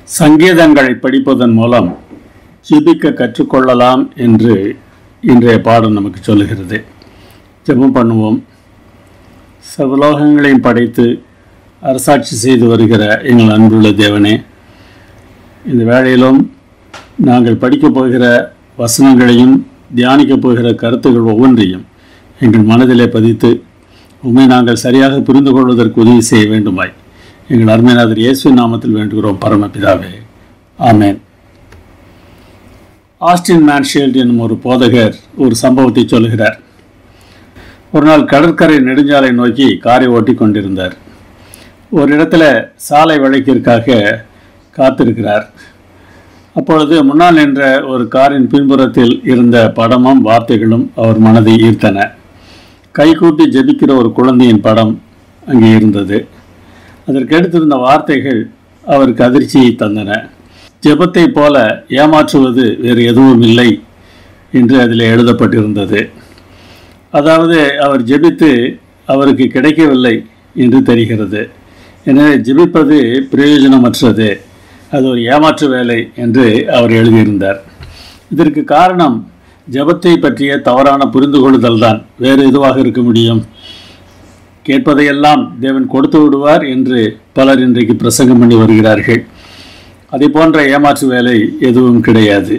சங்கீதங்களை படிப்பதன் மூலம் ஜெபிக்க கற்றுக்கொள்ளலாம் என்று இன்றைய பாடம் நமக்கு சொல்லுகிறது. ஜெபம் பண்ணுவோம். சர்வலோகங்களையும் படைத்து அரசாட்சி செய்து வருகிற எங்கள் அன்புள்ள தேவனே, இந்த வேளையிலும் நாங்கள் படிக்கப் போகிற வசனங்களையும் தியானிக்கப் போகிற கருத்துக்கள் ஒவ்வொன்றையும் எங்கள் மனதிலே பதித்து உண்மை நாங்கள் சரியாக புரிந்து கொள்வதற்கு உதவி செய்ய வேண்டுமாய் எங்கள் அருமைநாதர் இயேசுவின் நாமத்தில் வேண்டுகிறோம் பரமபிதாவே, ஆமேன். ஆஸ்டின் மேன்ஷீல்ட் என்னும் ஒரு போதகர் ஒரு சம்பவத்தை சொல்லுகிறார். ஒரு நாள் கடற்கரை நெடுஞ்சாலை நோக்கி காரை ஓட்டி கொண்டிருந்தார். ஒரு இடத்துல சாலை வளைக்கிற்காக காத்திருக்கிறார். அப்பொழுது முன்னால் நின்ற ஒரு காரின் பின்புறத்தில் இருந்த படமும் வார்த்தைகளும் அவர் மனதை ஈர்த்தன. கைகூட்டி ஜெபிக்கிற ஒரு குழந்தையின் படம் அங்கே இருந்தது. அதற்கு எடுத்திருந்த வார்த்தைகள் அவருக்கு அதிர்ச்சியை தந்தன. ஜெபத்தை போல ஏமாற்றுவது வேறு எதுவும் இல்லை என்று அதில் எழுதப்பட்டிருந்தது. அதாவது அவர் ஜெபித்து அவருக்கு கிடைக்கவில்லை என்று தெரிகிறது. எனவே ஜெபிப்பது பிரயோஜனமற்றது, அது ஒரு ஏமாற்று வேலை என்று அவர் எழுதியிருந்தார். இதற்கு காரணம் ஜெபத்தை பற்றிய தவறான புரிந்து கொள்ளுதல் தான். வேறு எதுவாக இருக்க முடியும்? கேட்பதையெல்லாம் தேவன் கொடுத்து விடுவார் என்று பலர் இன்றைக்கு பிரசங்கம் பண்ணி வருகிறார்கள். அதை போன்ற ஏமாற்று வேலை எதுவும் கிடையாது.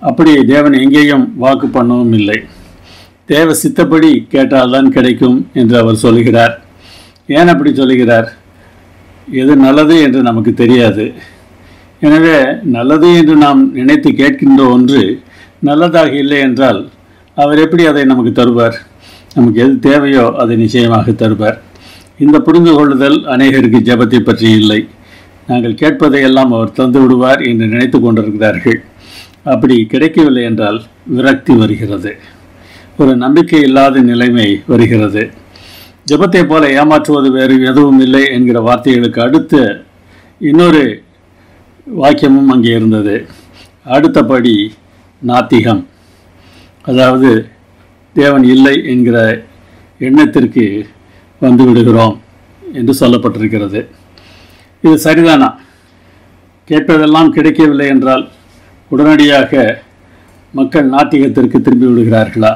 அப்படி தேவன் எங்கேயும் வாக்கு பண்ணவும் இல்லை. தேவ சித்தப்படி கேட்டால்தான் கிடைக்கும் என்று அவர் சொல்கிறார். ஏன் அப்படி சொல்கிறார்? எது நல்லது என்று நமக்கு தெரியாது. எனவே நல்லது என்று நாம் நினைத்து கேட்கின்ற ஒன்று நல்லதாக இல்லை என்றால் அவர் எப்படி அதை நமக்கு தருவார்? நமக்கு எது தேவையோ அதை நிச்சயமாக தருவார். இந்த புரிந்து கொள்ளுதல் அநேகருக்கு ஜெபத்தை பற்றி இல்லை. நாங்கள் கேட்பதையெல்லாம் அவர் தந்து விடுவார் என்று நினைத்து கொண்டிருக்கிறார்கள். அப்படி கிடைக்கவில்லை என்றால் விரக்தி வருகிறது, ஒரு நம்பிக்கை இல்லாத நிலைமை வருகிறது. ஜெபத்தை போல ஏமாற்றுவது வேறு எதுவும் இல்லை என்கிற வார்த்தைகளுக்கு அடுத்த இன்னொரு வாக்கியமும் அங்கே இருந்தது. அடுத்தபடி நாத்திகம், அதாவது தேவன் இல்லை என்கிற எண்ணத்திற்கு வந்து விடுகிறோம் என்று சொல்லப்பட்டிருக்கிறது. இது சரிதானா? கேட்பதெல்லாம் கிடைக்கவில்லை என்றால் உடனடியாக மக்கள் நாத்திகத்திற்கு திரும்பி விடுகிறார்களா?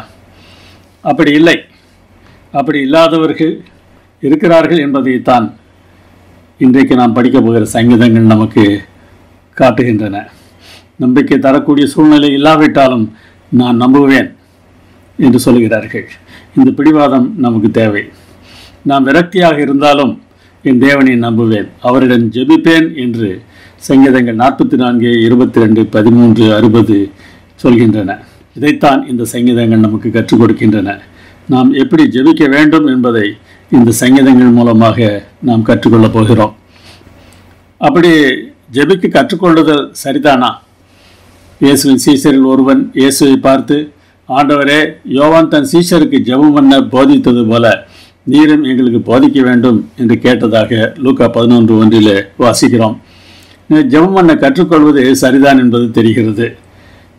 அப்படி இல்லை. அப்படி இல்லாதவர்கள் இருக்கிறார்கள் என்பதைத்தான் இன்றைக்கு நாம் படிக்கப் போகிற சங்கீதங்கள் நமக்கு காட்டுகின்றன. நம்பிக்கை தரக்கூடிய சூழ்நிலை இல்லாவிட்டாலும் நான் நம்புவேன் என்று சொல்கிறார்கள். இந்த பிடிவாதம் நமக்கு தேவை. நாம் விரக்தியாக இருந்தாலும் என் தேவனை நம்புவேன், அவரிடம் ஜெபிப்பேன் என்று சங்கீதங்கள் 44, 22, 13, 60 சொல்கின்றன. இதைத்தான் இந்த சங்கீதங்கள் நமக்கு கற்றுக் கொடுக்கின்றன. நாம் எப்படி ஜெபிக்க வேண்டும் என்பதை இந்த சங்கீதங்கள் மூலமாக நாம் கற்றுக்கொள்ளப் போகிறோம். அப்படி ஜெபிக்க கற்றுக்கொள்ளுதல் சரிதானா? இயேசுவின் சீஷரில் ஒருவன் இயேசுவை பார்த்து, ஆண்டவரே, யோவான் தன் சீஷருக்கு ஜெபம் பண்ண போதித்தது போல நீரும் எங்களுக்கு போதிக்க வேண்டும் என்று கேட்டதாக லூக்கா 11:1 வாசிக்கிறோம். ஜெபம் பண்ண கற்றுக்கொள்வது சரிதான் என்பது தெரிகிறது.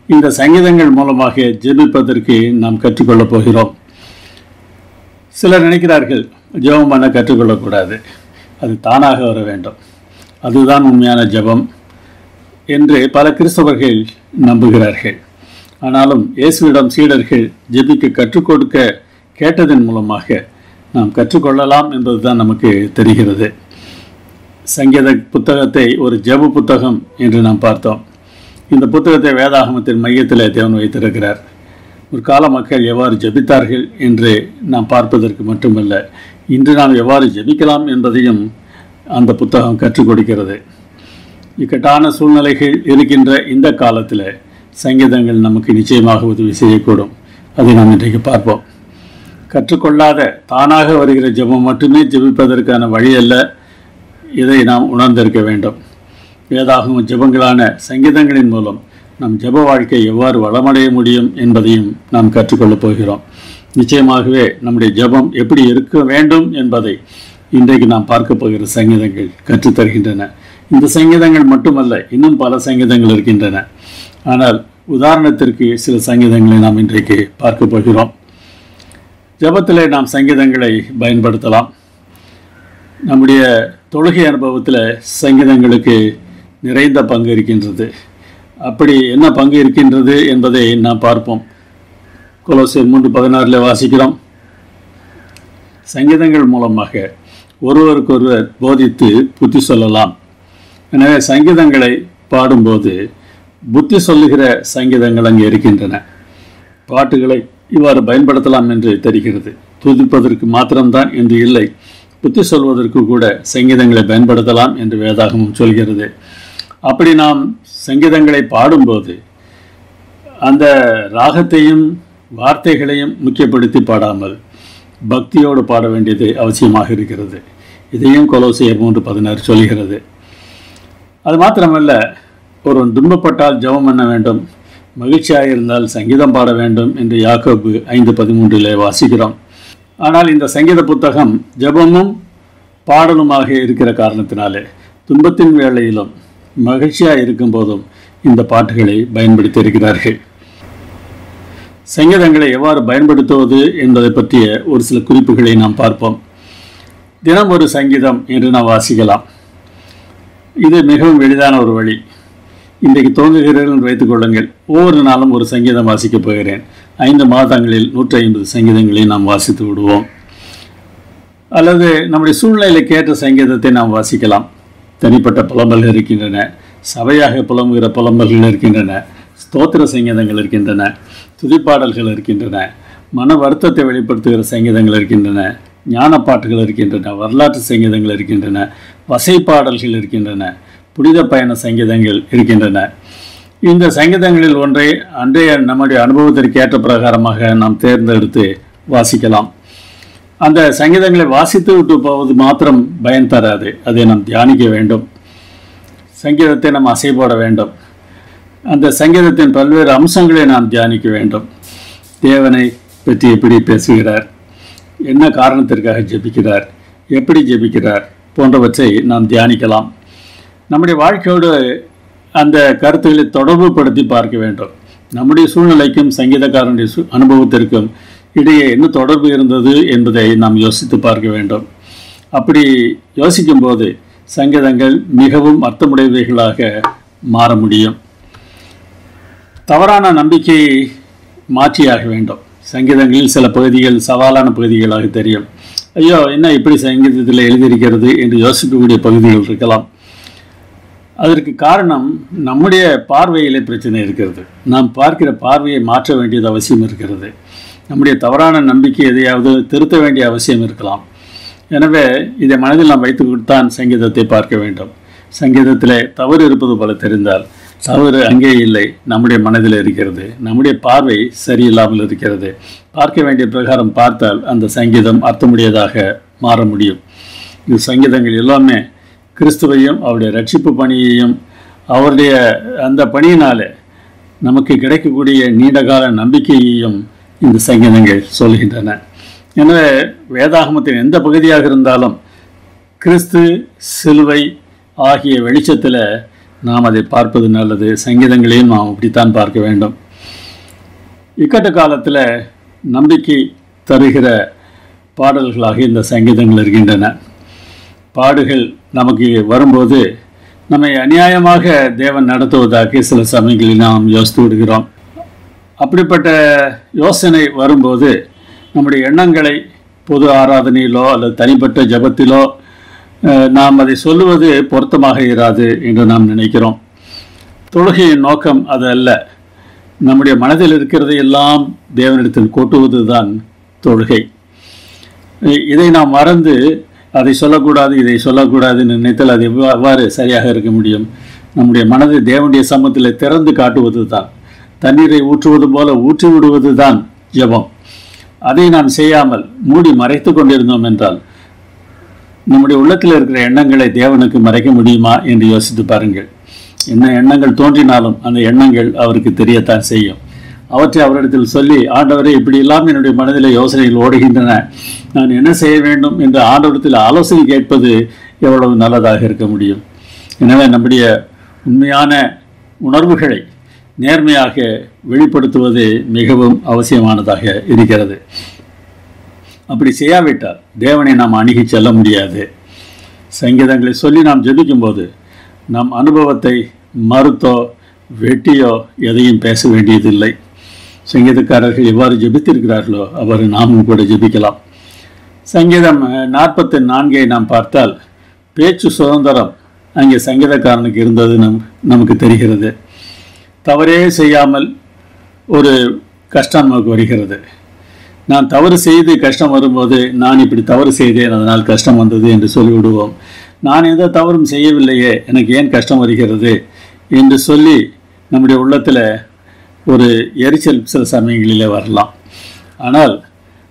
இந்த சங்கீதங்கள் மூலமாக ஜெபிப்பதற்கு நாம் கற்றுக்கொள்ளப் போகிறோம். சிலர் நினைக்கிறார்கள் ஜெபம் பண்ண கற்றுக்கொள்ளக்கூடாது, அது தானாக வர வேண்டும், அதுதான் உண்மையான ஜெபம் என்று பல கிறிஸ்தவர்கள் நம்புகிறார்கள். ஆனாலும் இயேசுவிடம் சீடர்கள் ஜெபிக்க கற்றுக் கொடுக்க கேட்டதன் மூலமாக நாம் கற்றுக்கொள்ளலாம் என்பதுதான் நமக்கு தெரிகிறது. சங்கீத புத்தகத்தை ஒரு ஜெப புத்தகம் என்று நாம் பார்த்தோம். இந்த புத்தகத்தை வேதாகமத்தின் மையத்தில் தேவன் வைத்திருக்கிறார். ஒரு கால மக்கள் எவ்வாறு ஜெபித்தார்கள் என்று நாம் பார்ப்பதற்கு மட்டுமல்ல, இன்று நாம் எவ்வாறு ஜெபிக்கலாம் என்பதையும் அந்த புத்தகம் கற்றுக் கொடுக்கிறது. இக்கட்டான சூழ்நிலைகள் இருக்கின்ற இந்த காலத்தில் சங்கீதங்கள் நமக்கு நிச்சயமாக உதவி செய்யக்கூடும். அதை நாம் இன்றைக்கு பார்ப்போம். கற்றுக்கொள்ளாத தானாக வருகிற ஜெபம் மட்டுமே ஜெபிப்பதற்கான வழி அல்ல. இதை நாம் உணர்ந்திருக்க வேண்டும். வேதாகம ஜெபங்களான சங்கீதங்களின் மூலம் நம் ஜெப வாழ்க்கை எவ்வாறு வளமடைய முடியும் என்பதையும் நாம் கற்றுக்கொள்ளப் போகிறோம். நிச்சயமாகவே நம்முடைய ஜெபம் எப்படி இருக்க வேண்டும் என்பதை இன்றைக்கு நாம் பார்க்க போகிற சங்கீதங்கள் கற்றுத்தருகின்றன. இந்த சங்கீதங்கள் மட்டுமல்ல, இன்னும் பல சங்கீதங்கள் இருக்கின்றன. ஆனால் உதாரணத்திற்கு சில சங்கீதங்களை நாம் இன்றைக்கு பார்க்க போகிறோம். ஜெபத்திலே நாம் சங்கீதங்களை பயன்படுத்தலாம். நம்முடைய தொழுகை அனுபவத்தில் சங்கீதங்களுக்கு நிறைந்த பங்கு இருக்கின்றது. அப்படி என்ன பங்கு இருக்கின்றது என்பதை நாம் பார்ப்போம். கொலோசியர் 3:16 வாசிக்கிறோம், சங்கீதங்கள் மூலமாக ஒருவருக்கொருவர் போதித்து புத்தி சொல்லலாம். எனவே சங்கீதங்களை பாடும்போது புத்தி சொல்லுகிற சங்கீதங்கள் அங்கே இருக்கின்றன. பாட்டுகளை இவ்வாறு பயன்படுத்தலாம் என்று தெரிகிறது. துதிப்பதற்கு மாத்திரம்தான் என்று இல்லை, புத்தி சொல்வதற்கு கூட சங்கீதங்களை பயன்படுத்தலாம் என்று வேதாகமும் சொல்கிறது. அப்படி நாம் சங்கீதங்களை பாடும்போது அந்த ராகத்தையும் வார்த்தைகளையும் முக்கியப்படுத்தி பாடாமல் பக்தியோடு பாட வேண்டியது அவசியமாக இருக்கிறது. இதையும் கொலோசியர் 3:16 சொல்கிறது. அது மாத்திரமல்ல, ஒருவன் துன்பப்பட்டால் ஜெபம் பண்ண வேண்டும், மகிழ்ச்சியாக இருந்தால் சங்கீதம் பாட வேண்டும் என்று யாக்கோபு 5:13 வாசிக்கிறோம். ஆனால் இந்த சங்கீத புத்தகம் ஜெபமும் பாடலுமாக இருக்கிற காரணத்தினாலே துன்பத்தின் வேளையிலும் மகிழ்ச்சியாக இருக்கும் போதும் இந்த பாட்டுகளை பயன்படுத்தி இருக்கிறார்கள். சங்கீதங்களை எவ்வாறு பயன்படுத்துவது என்பதை பற்றிய ஒரு சில குறிப்புகளை நாம் பார்ப்போம். தினம் ஒரு சங்கீதம் என்று நாம் வாசிக்கலாம். இது மிகவும் எளிதான ஒரு வழி. இன்றைக்கு துவங்குகிறீர்கள் என்று வைத்துக் கொள்ளுங்கள். ஒவ்வொரு நாளும் ஒரு சங்கீதம் வாசிக்கப் போகிறேன். 5 மாதங்களில் 150 சங்கீதங்களை நாம் வாசித்து விடுவோம். அல்லது நம்முடைய சூழ்நிலைக்கு ஏற்ற சங்கீதத்தை நாம் வாசிக்கலாம். தனிப்பட்ட புலம்பல்கள் இருக்கின்றன, சபையாக புலம்புகிற புலம்பல்கள் இருக்கின்றன, ஸ்தோத்திர சங்கீதங்கள் இருக்கின்றன, துதிப்பாடல்கள் இருக்கின்றன, மன வருத்தத்தை வெளிப்படுத்துகிற சங்கீதங்கள் இருக்கின்றன, ஞான பாட்டுகள் இருக்கின்றன, வரலாற்று சங்கீதங்கள் இருக்கின்றன, வசைப்பாடல்கள் இருக்கின்றன, புனித பயண சங்கீதங்கள் இருக்கின்றன. இந்த சங்கீதங்களில் ஒன்றை அன்றைய நம்முடைய அனுபவத்திற்கு ஏற்ற பிரகாரமாக நாம் தேர்ந்தெடுத்து வாசிக்கலாம். அந்த சங்கீதங்களை வாசித்து விட்டு போவது மாத்திரம் பயன் தராது. அதை நாம் தியானிக்க வேண்டும். சங்கீதத்தை நாம் அசைபோட வேண்டும். அந்த சங்கீதத்தின் பல்வேறு அம்சங்களை நாம் தியானிக்க வேண்டும். தேவனை பற்றி எப்படி பேசுகிறார், என்ன காரணத்திற்காக ஜெபிக்கிறார், எப்படி ஜெபிக்கிறார் போன்றவற்றை நாம் தியானிக்கலாம். நம்முடைய வாழ்க்கையோடு அந்த கருத்துக்களை தொடர்பு படுத்தி பார்க்க வேண்டும். நம்முடைய சூழ்நிலைக்கும் சங்கீதக்காரனுடைய அனுபவத்திற்கும் இடையே என்ன தொடர்பு இருந்தது என்பதை நாம் யோசித்து பார்க்க வேண்டும். அப்படி யோசிக்கும்போது சங்கீதங்கள் மிகவும் அர்த்தமுடையவைகளாக மாற முடியும். தவறான நம்பிக்கையை மாற்றியாக வேண்டும். சங்கீதங்களில் சில பகுதிகள் சவாலான பகுதிகளாக தெரியும். ஐயோ, என்ன இப்படி சங்கீதத்தில் எழுதியிருக்கிறது என்று யோசிக்கக்கூடிய பகுதிகள் இருக்கலாம். அதற்கு காரணம் நம்முடைய பார்வையிலே பிரச்சனை இருக்கிறது. நாம் பார்க்கிற பார்வையை மாற்ற வேண்டியது அவசியம் இருக்கிறது. நம்முடைய தவறான நம்பிக்கை எதையாவது திருத்த வேண்டிய அவசியம் இருக்கலாம். எனவே இதை மனதில் நாம் வைத்துக்கொண்டுதான் சங்கீதத்தை பார்க்க வேண்டும். சங்கீதத்தில் தவறு இருப்பது போல தெரிந்தால் தவறு அங்கே இல்லை, நம்முடைய மனதில் இருக்கிறது. நம்முடைய பார்வை சரியில்லாமல் இருக்கிறது. பார்க்க வேண்டிய பிரகாரம் பார்த்தால் அந்த சங்கீதம் அர்த்தமுடையதாக மாற முடியும். இந்த சங்கீதங்கள் எல்லாமே கிறிஸ்துவையும் அவருடைய ரட்சிப்பு பணியையும் அவருடைய அந்த பணியினாலே நமக்கு கிடைக்கக்கூடிய நீண்டகால நம்பிக்கையையும் இந்த சங்கீதங்கள் சொல்கின்றன. எனவே வேதாகமத்தின் எந்த பகுதியாக இருந்தாலும் கிறிஸ்து சிலுவை ஆகிய வெளிச்சத்தில் நாம் அதை பார்ப்பது நல்லது. சங்கீதங்களையும் நாம் அப்படித்தான் பார்க்க வேண்டும். இக்கட்டு காலத்தில் நம்பிக்கை தருகிற பாடல்களாக இந்த சங்கீதங்கள் இருக்கின்றன. பாடுகள் நமக்கு வரும்போது நம்மை அநியாயமாக தேவன் நடத்துவதாக சில சமயங்களில் நாம் யோசித்து விடுகிறோம். அப்படிப்பட்ட யோசனை வரும்போது நம்முடைய எண்ணங்களை பொது ஆராதனையிலோ அல்லது தனிப்பட்ட ஜபத்திலோ நாம் அதை சொல்லுவது பொருத்தமாக இராது என்று நாம் நினைக்கிறோம். தொழுகையின் நோக்கம் அது அல்ல. நம்முடைய மனதில் இருக்கிறதை எல்லாம் தேவனிடத்தில் கொட்டுவது தான் தொழுகை. இதை நாம் மறந்து அதை சொல்லக்கூடாது, இதை சொல்லக்கூடாதுன்னு நினைத்தால் அது எவ்வாறு சரியாக இருக்க முடியும்? நம்முடைய மனதை தேவனுடைய சமூகத்தில் திறந்து காட்டுவது தான், தண்ணீரை ஊற்றுவது போல ஊற்றி விடுவது தான் ஜெபம். அதை நாம் செய்யாமல் மூடி மறைத்து கொண்டிருந்தோம் என்றால் நம்முடைய உள்ளத்தில் இருக்கிற எண்ணங்களை தேவனுக்கு மறைக்க முடியுமா என்று யோசித்து பாருங்கள். என்ன எண்ணங்கள் தோன்றினாலும் அந்த எண்ணங்கள் அவருக்கு தெரியத்தான் செய்யும். அவற்றை அவரிடத்தில் சொல்லி, ஆண்டவரே இப்படி எல்லாம் என்னுடைய மனதில் யோசனைகள் ஓடுகின்றன, நான் என்ன செய்ய வேண்டும் என்று ஆண்டவரிடத்தில் ஆலோசனை கேட்பது எவ்வளவு நல்லதாக இருக்க முடியும். எனவே நம்முடைய உண்மையான உணர்வுகளை நேர்மையாக வெளிப்படுத்துவது மிகவும் அவசியமானதாக இருக்கிறது. அப்படி செய்யாவிட்டால் தேவனை நாம் அணுகி செல்ல முடியாது. சங்கீதங்களை சொல்லி நாம் ஜெபிக்கும்போது நம் அனுபவத்தை மறுத்தோ வெட்டியோ எதையும் பேச வேண்டியதில்லை. சங்கீதக்காரர்கள் எவ்வாறு ஜெபித்திருக்கிறார்களோ அவ்வாறு நாமும் கூட ஜெபிக்கலாம். சங்கீதம் 44 நாம் பார்த்தால் பேச்சு சுதந்திரம் அங்கே சங்கீதக்காரனுக்கு இருந்தது நமக்கு தெரிகிறது. தவறே செய்யாமல் ஒரு கஷ்டம் நமக்கு வருகிறது. நான் தவறு செய்து கஷ்டம் வரும்போது நான் இப்படி தவறு செய்தேன், அதனால் கஷ்டம் வந்தது என்று சொல்லிவிடுவோம். நான் எந்த தவறும் செய்யவில்லையே, எனக்கு ஏன் கஷ்டம் வருகிறது என்று சொல்லி நம்முடைய உள்ளத்தில் ஒரு எரிச்சல் சில சமயங்களிலே வரலாம். ஆனால்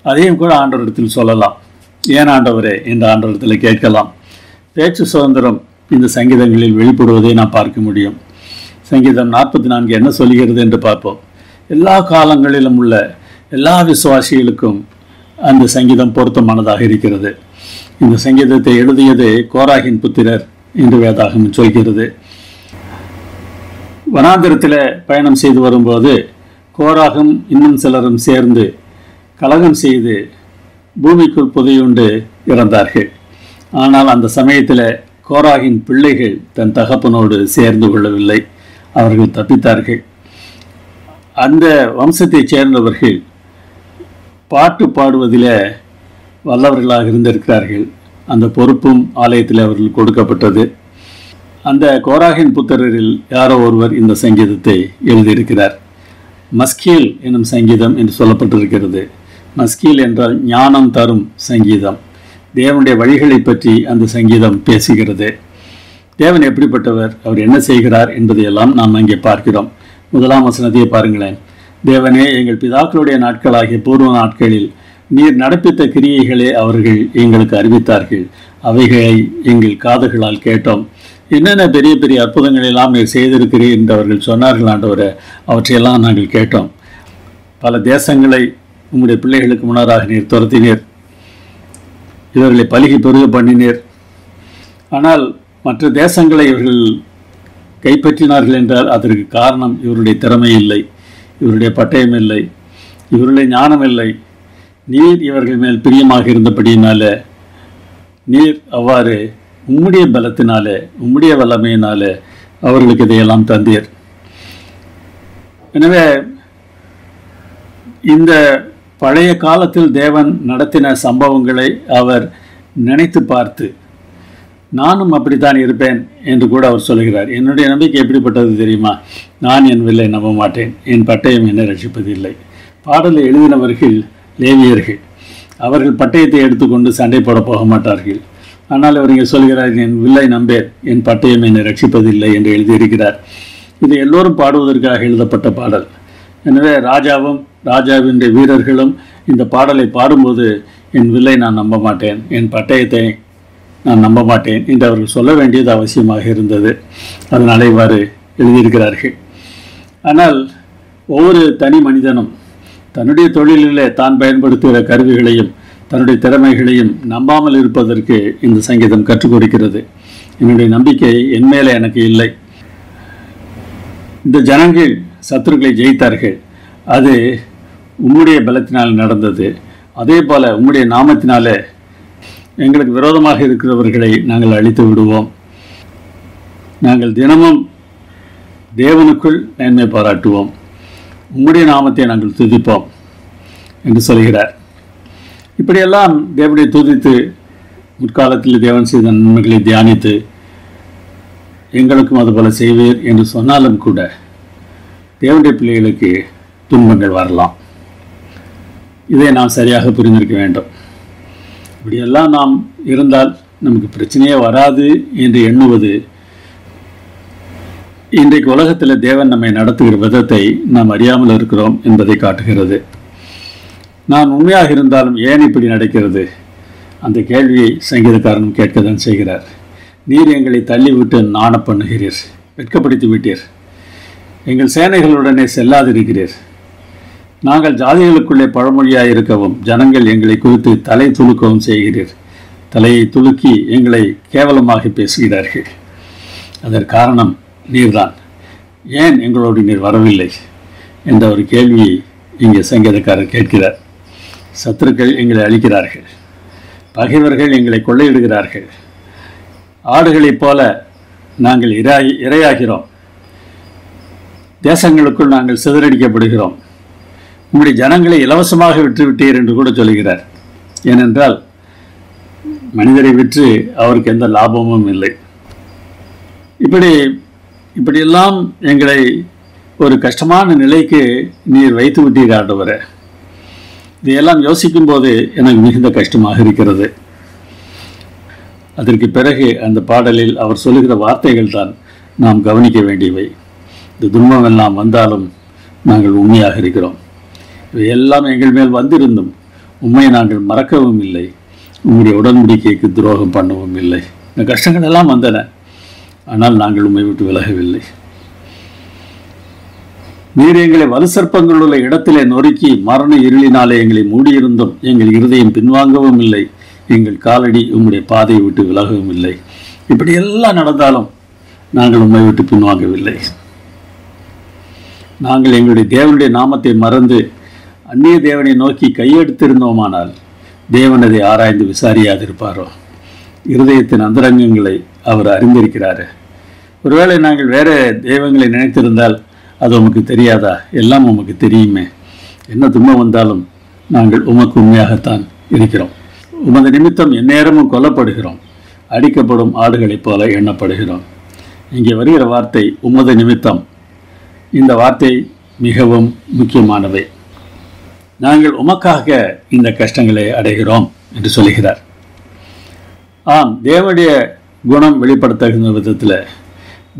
அதையும் கூட ஆண்டவரிடத்தில் சொல்லலாம். ஏன் ஆண்டவரே என்று ஆண்டவரிடத்தில் கேட்கலாம். பேச்சு சுதந்திரம் இந்த சங்கீதங்களில் வெளிப்படுவதை நாம் பார்க்க முடியும். சங்கீதம் 44 என்ன சொல்கிறது என்று பார்ப்போம். எல்லா காலங்களிலும் உள்ள எல்லா விசுவாசிகளுக்கும் அந்த சங்கீதம் பொருத்தமானதாக இருக்கிறது. இந்த சங்கீதத்தை எழுதியது கோராகின் புத்திரர் என்று வேதாகமம் சொல்கிறது. வனாந்திரத்தில் பயணம் செய்து வரும்போது கோராகும் இன்னும் சிலரும் சேர்ந்து கலகம் செய்து பூமிக்குள் புதையுண்டு இறந்தார்கள். ஆனால் அந்த சமயத்தில் கோராகின் பிள்ளைகள் தன் தகப்பனோடு சேர்ந்து கொள்ளவில்லை, அவர்கள் தப்பித்தார்கள். அந்த வம்சத்தைச் சேர்ந்தவர்கள் பாட்டு பாடுவதில் வல்லவர்களாக இருந்திருக்கிறார்கள். அந்த பொறுப்பும் ஆலயத்தில் அவர்கள் கொடுக்கப்பட்டது. அந்த கோராகின் புத்திரரில் யாரோ ஒருவர் இந்த சங்கீதத்தை எழுதியிருக்கிறார். மஸ்கீல் என்னும் சங்கீதம் என்று சொல்லப்பட்டிருக்கிறது. மஸ்கீல் என்றால் ஞானம் தரும் சங்கீதம். தேவனுடைய வழிகளை பற்றி அந்த சங்கீதம் பேசுகிறது. தேவன் எப்படிப்பட்டவர், அவர் என்ன செய்கிறார் என்பதையெல்லாம் நாம் அங்கே பார்க்கிறோம். 1ஆம் வசனத்தையே பாருங்களேன். தேவனே, எங்கள் பிதாக்களுடைய நாட்களாகிய பூர்வ நாட்களில் நீர் நடப்பித்த கிரியைகளே அவர்கள் எங்களுக்கு அறிவித்தார்கள், அவைகளை எங்கள் காதுகளால் கேட்டோம். என்னென்ன பெரிய பெரிய அற்புதங்களெல்லாம் நீர் செய்திருக்கிறீர் என்று அவர்கள் சொன்னார்கள் ஆண்டவரே, அவற்றையெல்லாம் நாங்கள் கேட்டோம். பல தேசங்களை உம்முடைய பிள்ளைகளுக்கு முன்னராக நீர் துரத்தினீர், இவர்களை பலுகி பெருக பண்ணினீர். ஆனால் மற்ற தேசங்களை இவர்கள் கைப்பற்றினார்கள் என்றால் அதற்கு காரணம் இவருடைய திறமை இல்லை, இவருடைய பட்டயம் இல்லை, இவருடைய ஞானம் இல்லை. நீர் இவர்கள் மேல் பிரியமாக இருந்தபடியினால நீர் அவ்வாறு உம்முடைய பலத்தினாலே உம்முடைய வல்லமையினாலே அவர்களுக்கு இதையெல்லாம் தந்தீர். எனவே இந்த பழைய காலத்தில் தேவன் நடத்தின சம்பவங்களை அவர் நினைத்து பார்த்து நானும் அப்படித்தான் இருப்பேன் என்று கூட அவர் சொல்கிறார். என்னுடைய நம்பிக்கை எப்படிப்பட்டது தெரியுமா? நான் என் வில்லை நம்ப மாட்டேன், என் பட்டயம் என்னை ரட்சிப்பதில்லை. பாடலை எழுதினவர்கள் லேவியர்கள். அவர்கள் பட்டயத்தை எடுத்துக்கொண்டு சண்டை போட போக மாட்டார்கள். ஆனால் அவர் இங்கே சொல்கிறார், என் வில்லை நம்பேன், என் பட்டயம் என்னை ரட்சிப்பதில்லை என்று எழுதியிருக்கிறார். இது எல்லோரும் பாடுவதற்காக எழுதப்பட்ட பாடல். எனவே ராஜாவும் ராஜாவினுடைய வீரர்களும் இந்த பாடலை பாடும்போது என் வில்லை நான் நம்ப மாட்டேன், என் பட்டயத்தை நான் நம்ப மாட்டேன் என்று அவர்கள் சொல்ல வேண்டியது அவசியமாக இருந்தது. அதனால் இவ்வாறு எழுதியிருக்கிறார்கள். ஆனால் ஒவ்வொரு தனி மனிதனும் தன்னுடைய தொழிலிலே தான் பயன்படுத்துகிற கருவிகளையும் தன்னுடைய திறமைகளையும் நம்பாமல் இருப்பதற்கு இந்த சங்கீதம் கற்றுக் கொடுக்கிறது. என்னுடைய நம்பிக்கை என் மேலே எனக்கு இல்லை. இந்த ஜனங்கள் சத்துருக்களை ஜெயித்தார்கள், அது உம்முடைய பலத்தினால் நடந்தது. அதே போல உம்முடைய நாமத்தினாலே எங்களுக்கு விரோதமாக இருக்கிறவர்களை நாங்கள் அழித்து விடுவோம். நாங்கள் தினமும் தேவனுக்குள் மேன்மை பாராட்டுவோம், உம்முடைய நாமத்தை நாங்கள் துதிப்போம் என்று சொல்கிறார். இப்படியெல்லாம் தேவனை துதித்து முற்காலத்தில் தேவன் செய்த நன்மைகளை தியானித்து எங்களுக்கும் அதுபோல செய்வீர் என்று சொன்னாலும் கூட தேவனுடைய பிள்ளைகளுக்கு துன்பங்கள் வரலாம். இதை நாம் சரியாக புரிந்திருக்க வேண்டும். இப்படியெல்லாம் நாம் இருந்தால் நமக்கு பிரச்சனையே வராது என்று எண்ணுவது இன்றைக்கு உலகத்தில் தேவன் நம்மை நடத்துகிற விதத்தை நாம் அறியாமல் இருக்கிறோம் என்பதை காட்டுகிறது. நான் உண்மையாக இருந்தாலும் ஏன் இப்படி நடக்கிறது? அந்த கேள்வியை சங்கீதக்காரன் கேட்கத்தான் செய்கிறார். நீர் எங்களை தள்ளிவிட்டு நாண பண்ணுகிறீர், வெட்கப்படுத்தி விட்டீர், எங்கள் சேனைகளுடனே செல்லாதிருக்கிறீர். நாங்கள் ஜாதிகளுக்குள்ளே பழமொழியாக இருக்கவும் ஜனங்கள் எங்களை குறித்து தலை துலுக்கவும் செய்கிறீர். தலையை துலுக்கி எங்களை கேவலமாக பேசுகிறார்கள். அதற்கு காரணம் நீர்தான். ஏன் எங்களோடு நீர் வரவில்லை என்ற ஒரு கேள்வியை இங்கே சங்கீதக்காரர் கேட்கிறார். சத்துருக்கள் எங்களை அழிக்கிறார்கள், பகைவர்கள் எங்களை கொள்ளையிடுகிறார்கள். ஆடுகளைப் போல நாங்கள் இரையாகிறோம். தேசங்களுக்குள் நாங்கள் சிதறடிக்கப்படுகிறோம். உங்களுடைய ஜனங்களை இலவசமாக விற்றுவிட்டீர் என்று கூட சொல்கிறார். ஏனென்றால் மனிதரை விற்று அவருக்கு எந்த லாபமும் இல்லை. இப்படியெல்லாம் எங்களை ஒரு கஷ்டமான நிலைக்கு நீர் வைத்து விட்டீர் ஆண்டவரே. இதையெல்லாம் யோசிக்கும் போது எனக்கு மிகுந்த கஷ்டமாக இருக்கிறது. அதற்கு பிறகு அந்த பாடலில் அவர் சொல்லுகிற வார்த்தைகள் தான் நாம் கவனிக்க வேண்டியவை. இந்த துன்பம் எல்லாம் வந்தாலும் நாங்கள் உண்மையாக இருக்கிறோம். இவையெல்லாம் எங்கள் மேல் வந்திருந்தும் உண்மையை நாங்கள் மறக்கவும் இல்லை, உங்களுடைய உடன்படிக்கைக்கு துரோகம் பண்ணவும் இல்லை. இந்த கஷ்டங்கள் எல்லாம் வந்தன, ஆனால் நாங்கள் உண்மை விட்டு விலகவில்லை. நீர் எங்களை வலுசற்பங்கள் உள்ள இடத்திலே நொறுக்கி மரண இருளினாலே எங்களை மூடியிருந்தும் எங்கள் இருதயம் பின்வாங்கவும் இல்லை, எங்கள் காலடி உங்களுடைய பாதையை விட்டு விலகவும் இல்லை. இப்படி எல்லாம் நடந்தாலும் நாங்கள் உண்மை விட்டு பின்வாங்கவில்லை. நாங்கள் எங்களுடைய தேவனுடைய நாமத்தை மறந்து அந்நிய தேவனை நோக்கி கையெடுத்திருந்தோமானால் தேவன் அதை ஆராய்ந்து விசாரியாதிருப்பாரோ? இருதயத்தின் அந்தரங்கங்களை அவர் அறிந்திருக்கிறாரு. ஒருவேளை நாங்கள் வேறு தெய்வங்களை நினைத்திருந்தால் அது உமக்கு தெரியாதா? எல்லாம் உமக்கு தெரியுமே. என்ன துன்பம் வந்தாலும் நாங்கள் உமக்கு உண்மையாகத்தான் இருக்கிறோம். உமது நிமித்தம் எந்நேரமும் கொல்லப்படுகிறோம், அடிக்கப்படும் ஆடுகளைப் போல எண்ணப்படுகிறோம். இங்கே வருகிற வார்த்தை உமது நிமித்தம். இந்த வார்த்தை மிகவும் முக்கியமானவை. நாங்கள் உமக்காக இந்த கஷ்டங்களை அடைகிறோம் என்று சொல்லுகிறார். ஆம், தேவனுடைய குணம் வெளிப்படுத்துகின்ற விதத்தில்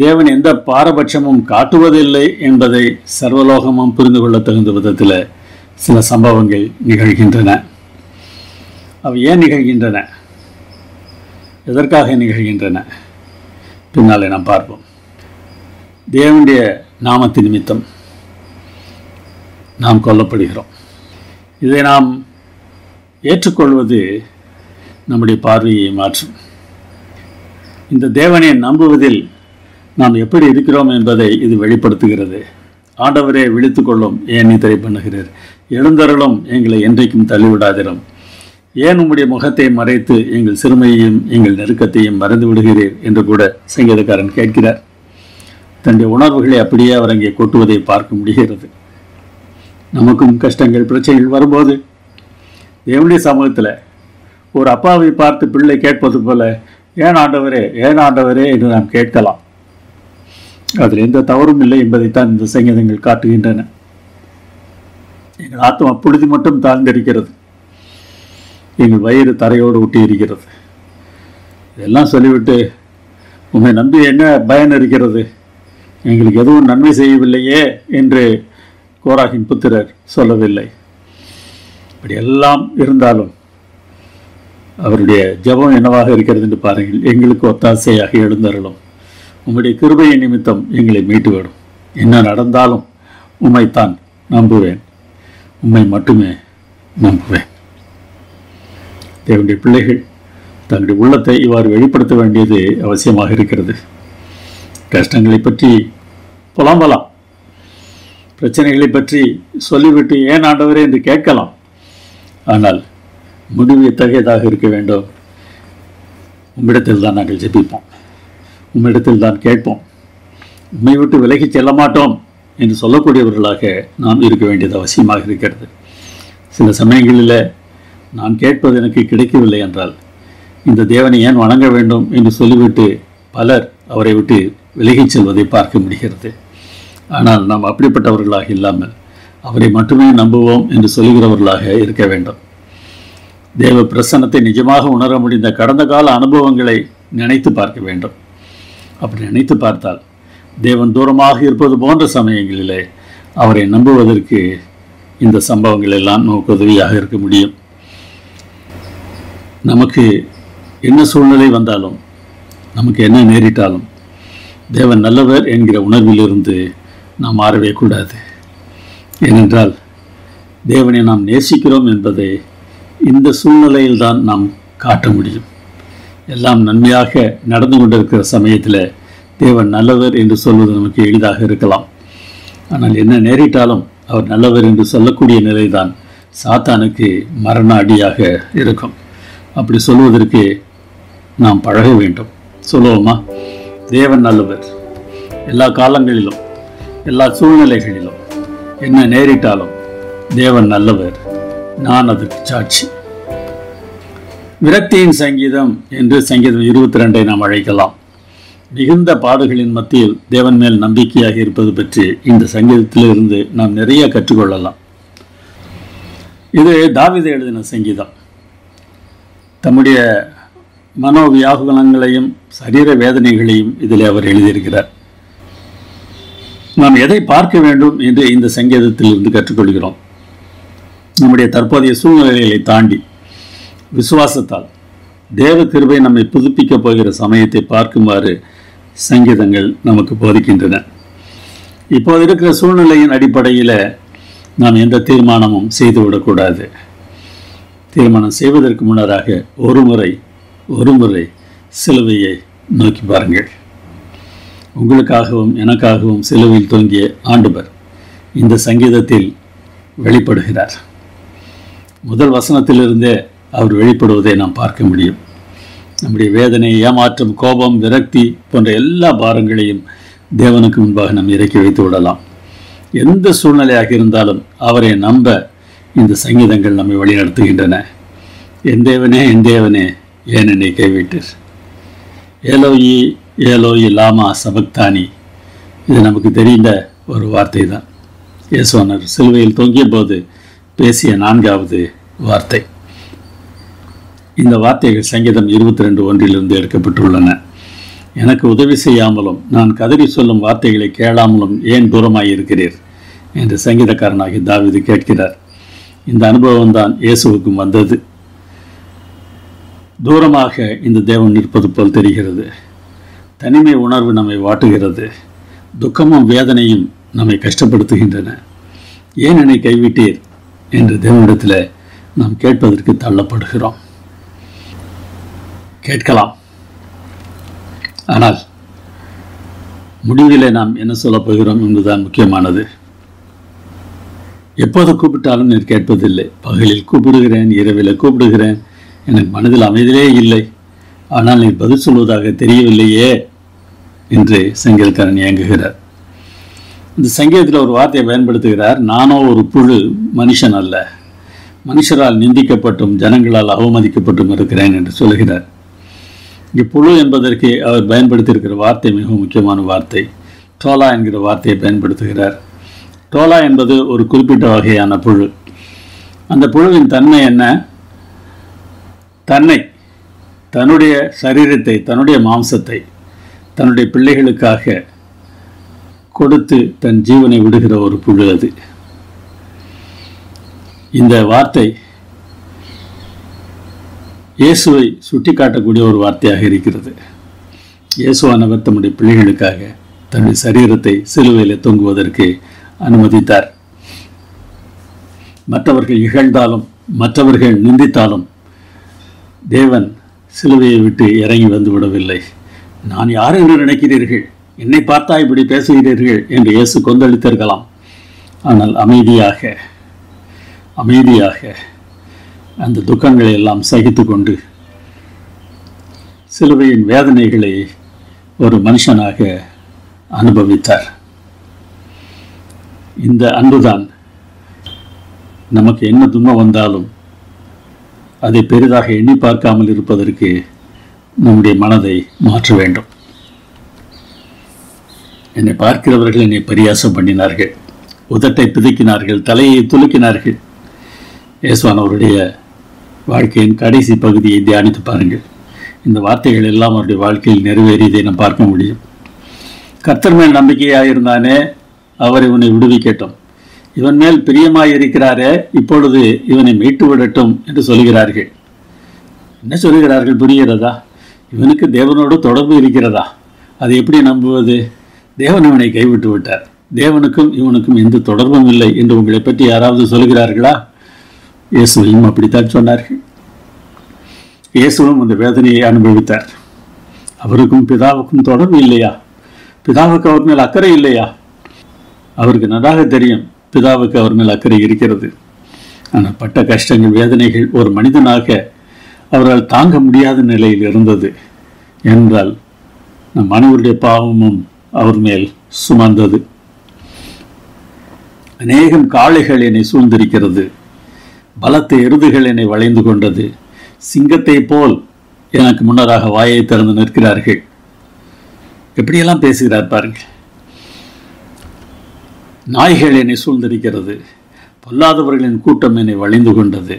தேவன் எந்த பாரபட்சமும் காட்டுவதில்லை என்பதை சர்வலோகமும் புரிந்து கொள்ள தகுந்த விதத்தில் சில சம்பவங்கள் நிகழ்கின்றன. அவை ஏன் நிகழ்கின்றன, எதற்காக நிகழ்கின்றன, பின்னாலே நாம் பார்ப்போம். தேவனுடைய நாமத்தின் நிமித்தம் நாம் கொல்லப்படுகிறோம். இதை நாம் ஏற்றுக்கொள்வது நம்முடைய பார்வையை மாற்றும். இந்த தேவனை நம்புவதில் நாம் எப்படி இருக்கிறோம் என்பதை இது வெளிப்படுத்துகிறது. ஆண்டவரே விழித்து கொள்ளும், ஏன் நித்திரை பண்ணுகிறீர்? எழுந்தருளும், எங்களை என்றைக்கும் தள்ளிவிடாதிரும். ஏன் உம்முடைய முகத்தை மறைத்து எங்கள் சிறுமையையும் எங்கள் நெருக்கத்தையும் மறந்து விடுகிறீர் என்று கூட சங்கீதக்காரன் கேட்கிறார். தன்னுடைய உணர்வுகளை அப்படியே அவர் அங்கே கொட்டுவதை பார்க்க முடிகிறது. நமக்கும் கஷ்டங்கள் பிரச்சனைகள் வரும்போது தேவனுடைய சமூகத்தில் ஒரு அப்பாவை பார்த்து பிள்ளை கேட்பது போல ஏன் ஆண்டவரே, ஏன் ஆண்டவரே என்று நாம் கேட்கலாம். அதில் எந்த தவறும் இல்லை என்பதைத்தான் இந்த சங்கீதங்கள் காட்டுகின்றன. எங்கள் ஆத்மா புழுதி மட்டும் தாழ்ந்திருக்கிறது, எங்கள் வயிறு தரையோடு ஒட்டி இருக்கிறது. இதெல்லாம் சொல்லிவிட்டு உண்மை நம்பி என்ன பயன் இருக்கிறது, எங்களுக்கு எதுவும் நன்மை செய்யவில்லையே என்று கோராகின் புத்திரர் சொல்லவில்லை. இப்படி எல்லாம் இருந்தாலும் அவருடைய ஜெபம் என்னவாக இருக்கிறது என்று பாருங்கள். எங்களுக்கு ஒத்தாசையாக எழுந்தருளும், உம்முடைய கிருபையின் நிமித்தம் எங்களை மீட்டு விடும். என்ன நடந்தாலும் உம்மைத்தான் நம்புவேன், உம்மை மட்டுமே நம்புவேன். தேவனுடைய பிள்ளைகள் தங்களுடைய உள்ளத்தை இவ்வாறு வெளிப்படுத்த வேண்டியது அவசியமாக இருக்கிறது. கஷ்டங்களை பற்றி புலம்பலாம், பிரச்சனைகளை பற்றி சொல்லிவிட்டு ஏன் ஆண்டவரே என்று கேட்கலாம். ஆனால் முடிவு எத்தகையதாக இருக்க வேண்டும்? உம்மிடத்தில் தான் நாங்கள் ஜெபிப்போம், உம்மிடத்தில் தான் கேட்போம், உம்மை விட்டு விலகி செல்ல மாட்டோம் என்று சொல்லக்கூடியவர்களாக நாம் இருக்க வேண்டியது அவசியமாக இருக்கிறது. சில சமயங்களில் நான் கேட்பது எனக்கு கிடைக்கவில்லை என்றால் இந்த தேவனை ஏன் வணங்க வேண்டும் என்று சொல்லிவிட்டு பலர் அவரை விட்டு விலகிச் செல்வதை பார்க்க முடிகிறது. ஆனால் நாம் அப்படிப்பட்டவர்களாக இல்லாமல் அவரை மட்டுமே நம்புவோம் என்று சொல்கிறவர்களாக இருக்க வேண்டும். தேவ பிரசன்னத்தை நிஜமாக உணர முடிந்த கடந்த கால அனுபவங்களை நினைத்து பார்க்க வேண்டும். அப்படி நினைத்து பார்த்தால் தேவன் தூரமாக இருப்பது போன்ற சமயங்களிலே அவரை நம்புவதற்கு இந்த சம்பவங்கள் எல்லாம் நமக்கு உதவியாக இருக்க முடியும். நமக்கு என்ன சூழ்நிலை வந்தாலும், நமக்கு என்ன நேரிட்டாலும் தேவன் நல்லவர் என்கிற உணர்விலிருந்து நாம் மாறவே கூடாது. ஏனென்றால் தேவனை நாம் நேசிக்கிறோம் என்பதை இந்த சூழ்நிலையில் தான் நாம் காட்ட முடியும். எல்லாம் நன்மையாக நடந்து கொண்டிருக்கிற சமயத்தில் தேவன் நல்லவர் என்று சொல்வது நமக்கு எளிதாக இருக்கலாம். ஆனால் என்ன நேரிட்டாலும் அவர் நல்லவர் என்று சொல்லக்கூடிய நிலைதான் சாத்தானுக்கு மரண அடியாக இருக்கும். அப்படி சொல்வதற்கு நாம் பழக வேண்டும். சொல்லுவோமா? தேவன் நல்லவர். எல்லா காலங்களிலும் எல்லா சூழ்நிலைகளிலும் என்ன நேரிட்டாலும் தேவன் நல்லவர். நான் அதற்கு சாட்சி. விரக்தியின் சங்கீதம் என்று சங்கீதம் 22 நாம் அழைக்கலாம். மிகுந்த பாடுகளின் மத்தியில் தேவன் மேல் நம்பிக்கையாக இருப்பது பற்றி இந்த சங்கீதத்திலிருந்து நாம் நிறைய கற்றுக்கொள்ளலாம். இது தாவீது எழுதின சங்கீதம். தம்முடைய மனோவியாகுலங்களையும் சரீர வேதனைகளையும் இதில் அவர் எழுதியிருக்கிறார். நாம் எதை பார்க்க வேண்டும் என்று இந்த சங்கீதத்திலிருந்து கற்றுக்கொள்கிறோம். நம்முடைய தற்போதைய சூழ்நிலைகளை தாண்டி விசுவாசத்தால் தேவ கிருபை நம்மை புதுப்பிக்கப் போகிற சமயத்தை பார்க்குமாறு சங்கீதங்கள் நமக்கு போதிக்கின்றன. இப்போது இருக்கிற சூழ்நிலையின் அடிப்படையில் நாம் எந்த தீர்மானமும் செய்துவிடக்கூடாது. தீர்மானம் செய்வதற்கு முன்னராக ஒரு முறை சிலுவையை நோக்கி பாருங்கள். உங்களுக்காகவும் எனக்காகவும் சிலுவையில் தொங்கிய ஆண்டவர் இந்த சங்கீதத்தில் வெளிப்படுகிறார். முதல் வசனத்திலிருந்தே அவர் வெளிப்படுவதை நாம் பார்க்க முடியும். நம்முடைய வேதனை, ஏமாற்றம், கோபம், விரக்தி போன்ற எல்லா பாரங்களையும் தேவனுக்கு முன்பாக நாம் இறக்கி வைத்து விடலாம். எந்த சூழ்நிலையாக இருந்தாலும் அவரை நம்ப இந்த சங்கீதங்கள் நம்மை வழிநடத்துகின்றன. என் தேவனே ஏன் என்னை கைவிட்டீர்? ஏலோயி ஏலோயி லாமா சபக்தானி. இது நமக்கு தெரிந்த ஒரு வார்த்தை தான். இயேசுவானவர் சிலுவையில் தொங்கிய போது பேசிய 4வது வார்த்தை. இந்த வார்த்தைகள் சங்கீதம் 22:1 எடுக்கப்பட்டுள்ளன. எனக்கு உதவி செய்யாமலும் நான் கதறி சொல்லும் வார்த்தைகளை கேளாமலும் ஏன் தூரமாயிருக்கிறீர் என்று சங்கீதக்காரனாகி தாவீது கேட்கிறார். இந்த அனுபவம் தான் இயேசுவுக்கும் வந்தது. தூரமாக இந்த தேவன் நிற்பது போல் தெரிகிறது. தனிமை உணர்வு நம்மை வாட்டுகிறது. துக்கமும் வேதனையும் நம்மை கஷ்டப்படுத்துகின்றன. ஏன் என்னை கைவிட்டீர் என்று தேவனிடத்தில் நாம் கேட்பதற்கு தள்ளப்படுகிறோம். கேட்கலாம். ஆனால் முடிவிலே நாம் என்ன சொல்லப் போகிறோம் என்பதுதான் முக்கியமானது. எப்போது கூப்பிட்டாலும் நீர் கேட்பதில்லை. பகலில் கூப்பிடுகிறேன், இரவில் கூப்பிடுகிறேன், எனக்கு மனதில் அமைதியே இல்லை, ஆனால் நீர் பதில் சொல்வதாக தெரியவில்லையே என்று சங்கீதக்காரன் ஏங்குகிறார். இந்த சங்கீதத்தில் ஒரு வார்த்தையை பயன்படுத்துகிறார். நானோ ஒரு புழு, மனுஷன் அல்ல, மனுஷரால் நிந்திக்கப்பட்டும் ஜனங்களால் அவமதிக்கப்பட்டும் இருக்கிறேன் என்று சொல்கிறார். இங்கே புழு என்பதற்கு அவர் பயன்படுத்தியிருக்கிற வார்த்தை மிகவும் முக்கியமான வார்த்தை. டோலா என்கிற வார்த்தையை பயன்படுத்துகிறார். டோலா என்பது ஒரு குறிப்பிட்ட வகையான புழு. அந்த புழுவின் தன்மை என்ன? தன்னுடைய சரீரத்தை, தன்னுடைய மாம்சத்தை தன்னுடைய பிள்ளைகளுக்காக கொடுத்து தன் ஜீவனை விடுகிற ஒரு புழு அது. இந்த வார்த்தை இயேசுவை சுட்டி காட்டக்கூடிய ஒரு வார்த்தையாக இருக்கிறது. இயேசுவானவர் தம்முடைய பிள்ளைகளுக்காக தன்னுடைய சரீரத்தை சிலுவையில் தொங்குவதற்கு அனுமதித்தார். மற்றவர்கள் இகழ்ந்தாலும் மற்றவர்கள் நிந்தித்தாலும் தேவன் சிலுவையை விட்டு இறங்கி வந்து விடவில்லை. நான் யார் என்று நினைக்கிறீர்கள்? என்னை பார்த்தா இப்படி பேசுகிறீர்கள் என்று இயேசு கொந்தளித்திருக்கலாம். ஆனால் அமைதியாக அந்த துக்கங்களை எல்லாம் சகித்து கொண்டு சிலுவையின் வேதனைகளை ஒரு மனுஷனாக அனுபவித்தார். இந்த அன்புதான் நமக்கு என்ன துன்பம் வந்தாலும் அதை பெரிதாக எண்ணி பார்க்காமல் இருப்பதற்கு நம்முடைய மனதை மாற்ற வேண்டும். என்னை பார்க்கிறவர்கள் என்னை பரியாசம் பண்ணினார்கள், உதட்டை பிதுக்கினார்கள், தலையை துலுக்கினார்கள். இயேசுவானவருடைய வாழ்க்கையின் கடைசி பகுதியை தியானித்து பாருங்கள். இந்த வார்த்தைகள் எல்லாம் அவருடைய வாழ்க்கையில் நிறைவேறியதை நாம் பார்க்க முடியும். கர்த்தர் மேல் நம்பிக்கையாக இருந்தானே, அவர் இவனை விடுவிக்கட்டும், இவன் மேல் பிரியமாயிருக்கிறாரே, இப்பொழுது இவனை மீட்டு விடட்டும் என்று சொல்கிறார்கள். என்ன சொல்கிறார்கள் புரிகிறதா? இவனுக்கு தேவனோடு தொடர்பு இருக்கிறதா? அதை எப்படி நம்புவது? தேவன் இவனை கைவிட்டு விட்டார், தேவனுக்கும் இவனுக்கும் எந்த தொடர்பும் இல்லை என்று உங்களை பற்றி யாராவது சொல்கிறார்களா? இயேசுவையும் அப்படித்தான் சொன்னார்கள். இயேசுவும் அந்த வேதனையை அனுபவித்தார். அவருக்கும் பிதாவுக்கும் தொடர்பு இல்லையா? பிதாவுக்கு அவர் மேல் அக்கறை இல்லையா? அவருக்கு நன்றாக தெரியும் பிதாவுக்கு அவர் மேல் அக்கறை இருக்கிறது. ஆனால் பட்ட கஷ்டங்கள், வேதனைகள் ஒரு மனிதனாக அவரால் தாங்க முடியாத நிலையில் இருந்தது என்றால் நம் அனைவருடைய பாவமும் அவர் மேல் சுமந்தது. அநேகம் காளைகள் என்னை சூழ்ந்திருக்கிறது, பலத்த எருதுகள் என்னை வளைந்து கொண்டது, சிங்கத்தை போல் எனக்கு முன்னதாக வாயை திறந்து நிற்கிறார்கள். எப்படியெல்லாம் பேசுகிறார் பாருங்கள். நாய்கள் என்னை சூழ்ந்திருக்கிறது, பொல்லாதவர்களின் கூட்டம் என்னை வளைந்து கொண்டது,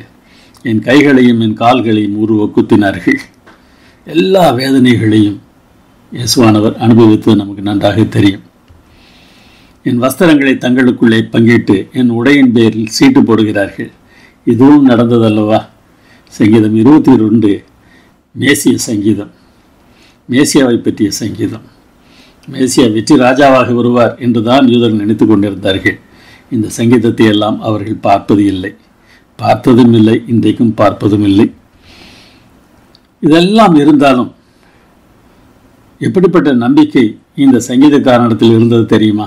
என் கைகளையும் என் கால்களையும் உருவ குத்தினார்கள். எல்லா வேதனைகளையும் இயேசுவானவர் அனுபவித்து நமக்கு நன்றாக தெரியும். என் வஸ்திரங்களை தங்களுக்குள்ளே பங்கிட்டு என் உடையின் பேரில் சீட்டு போடுகிறார்கள். இதுவும் நடந்ததல்லவா? சங்கீதம் 22 மேசிய சங்கீதம், மேசியாவை பற்றிய சங்கீதம். மேசியா வெற்றி ராஜாவாக வருவார் என்றுதான் யூதர்கள் நினைத்து கொண்டிருந்தார்கள். இந்த சங்கீதத்தை எல்லாம் அவர்கள் பார்ப்பது இல்லை, பார்த்ததும் இல்லை, இன்றைக்கும் பார்ப்பதும் இல்லை. இதெல்லாம் இருந்தாலும் எப்படிப்பட்ட நம்பிக்கை இந்த சங்கீதக்காரனிடத்தில் இருந்தது தெரியுமா?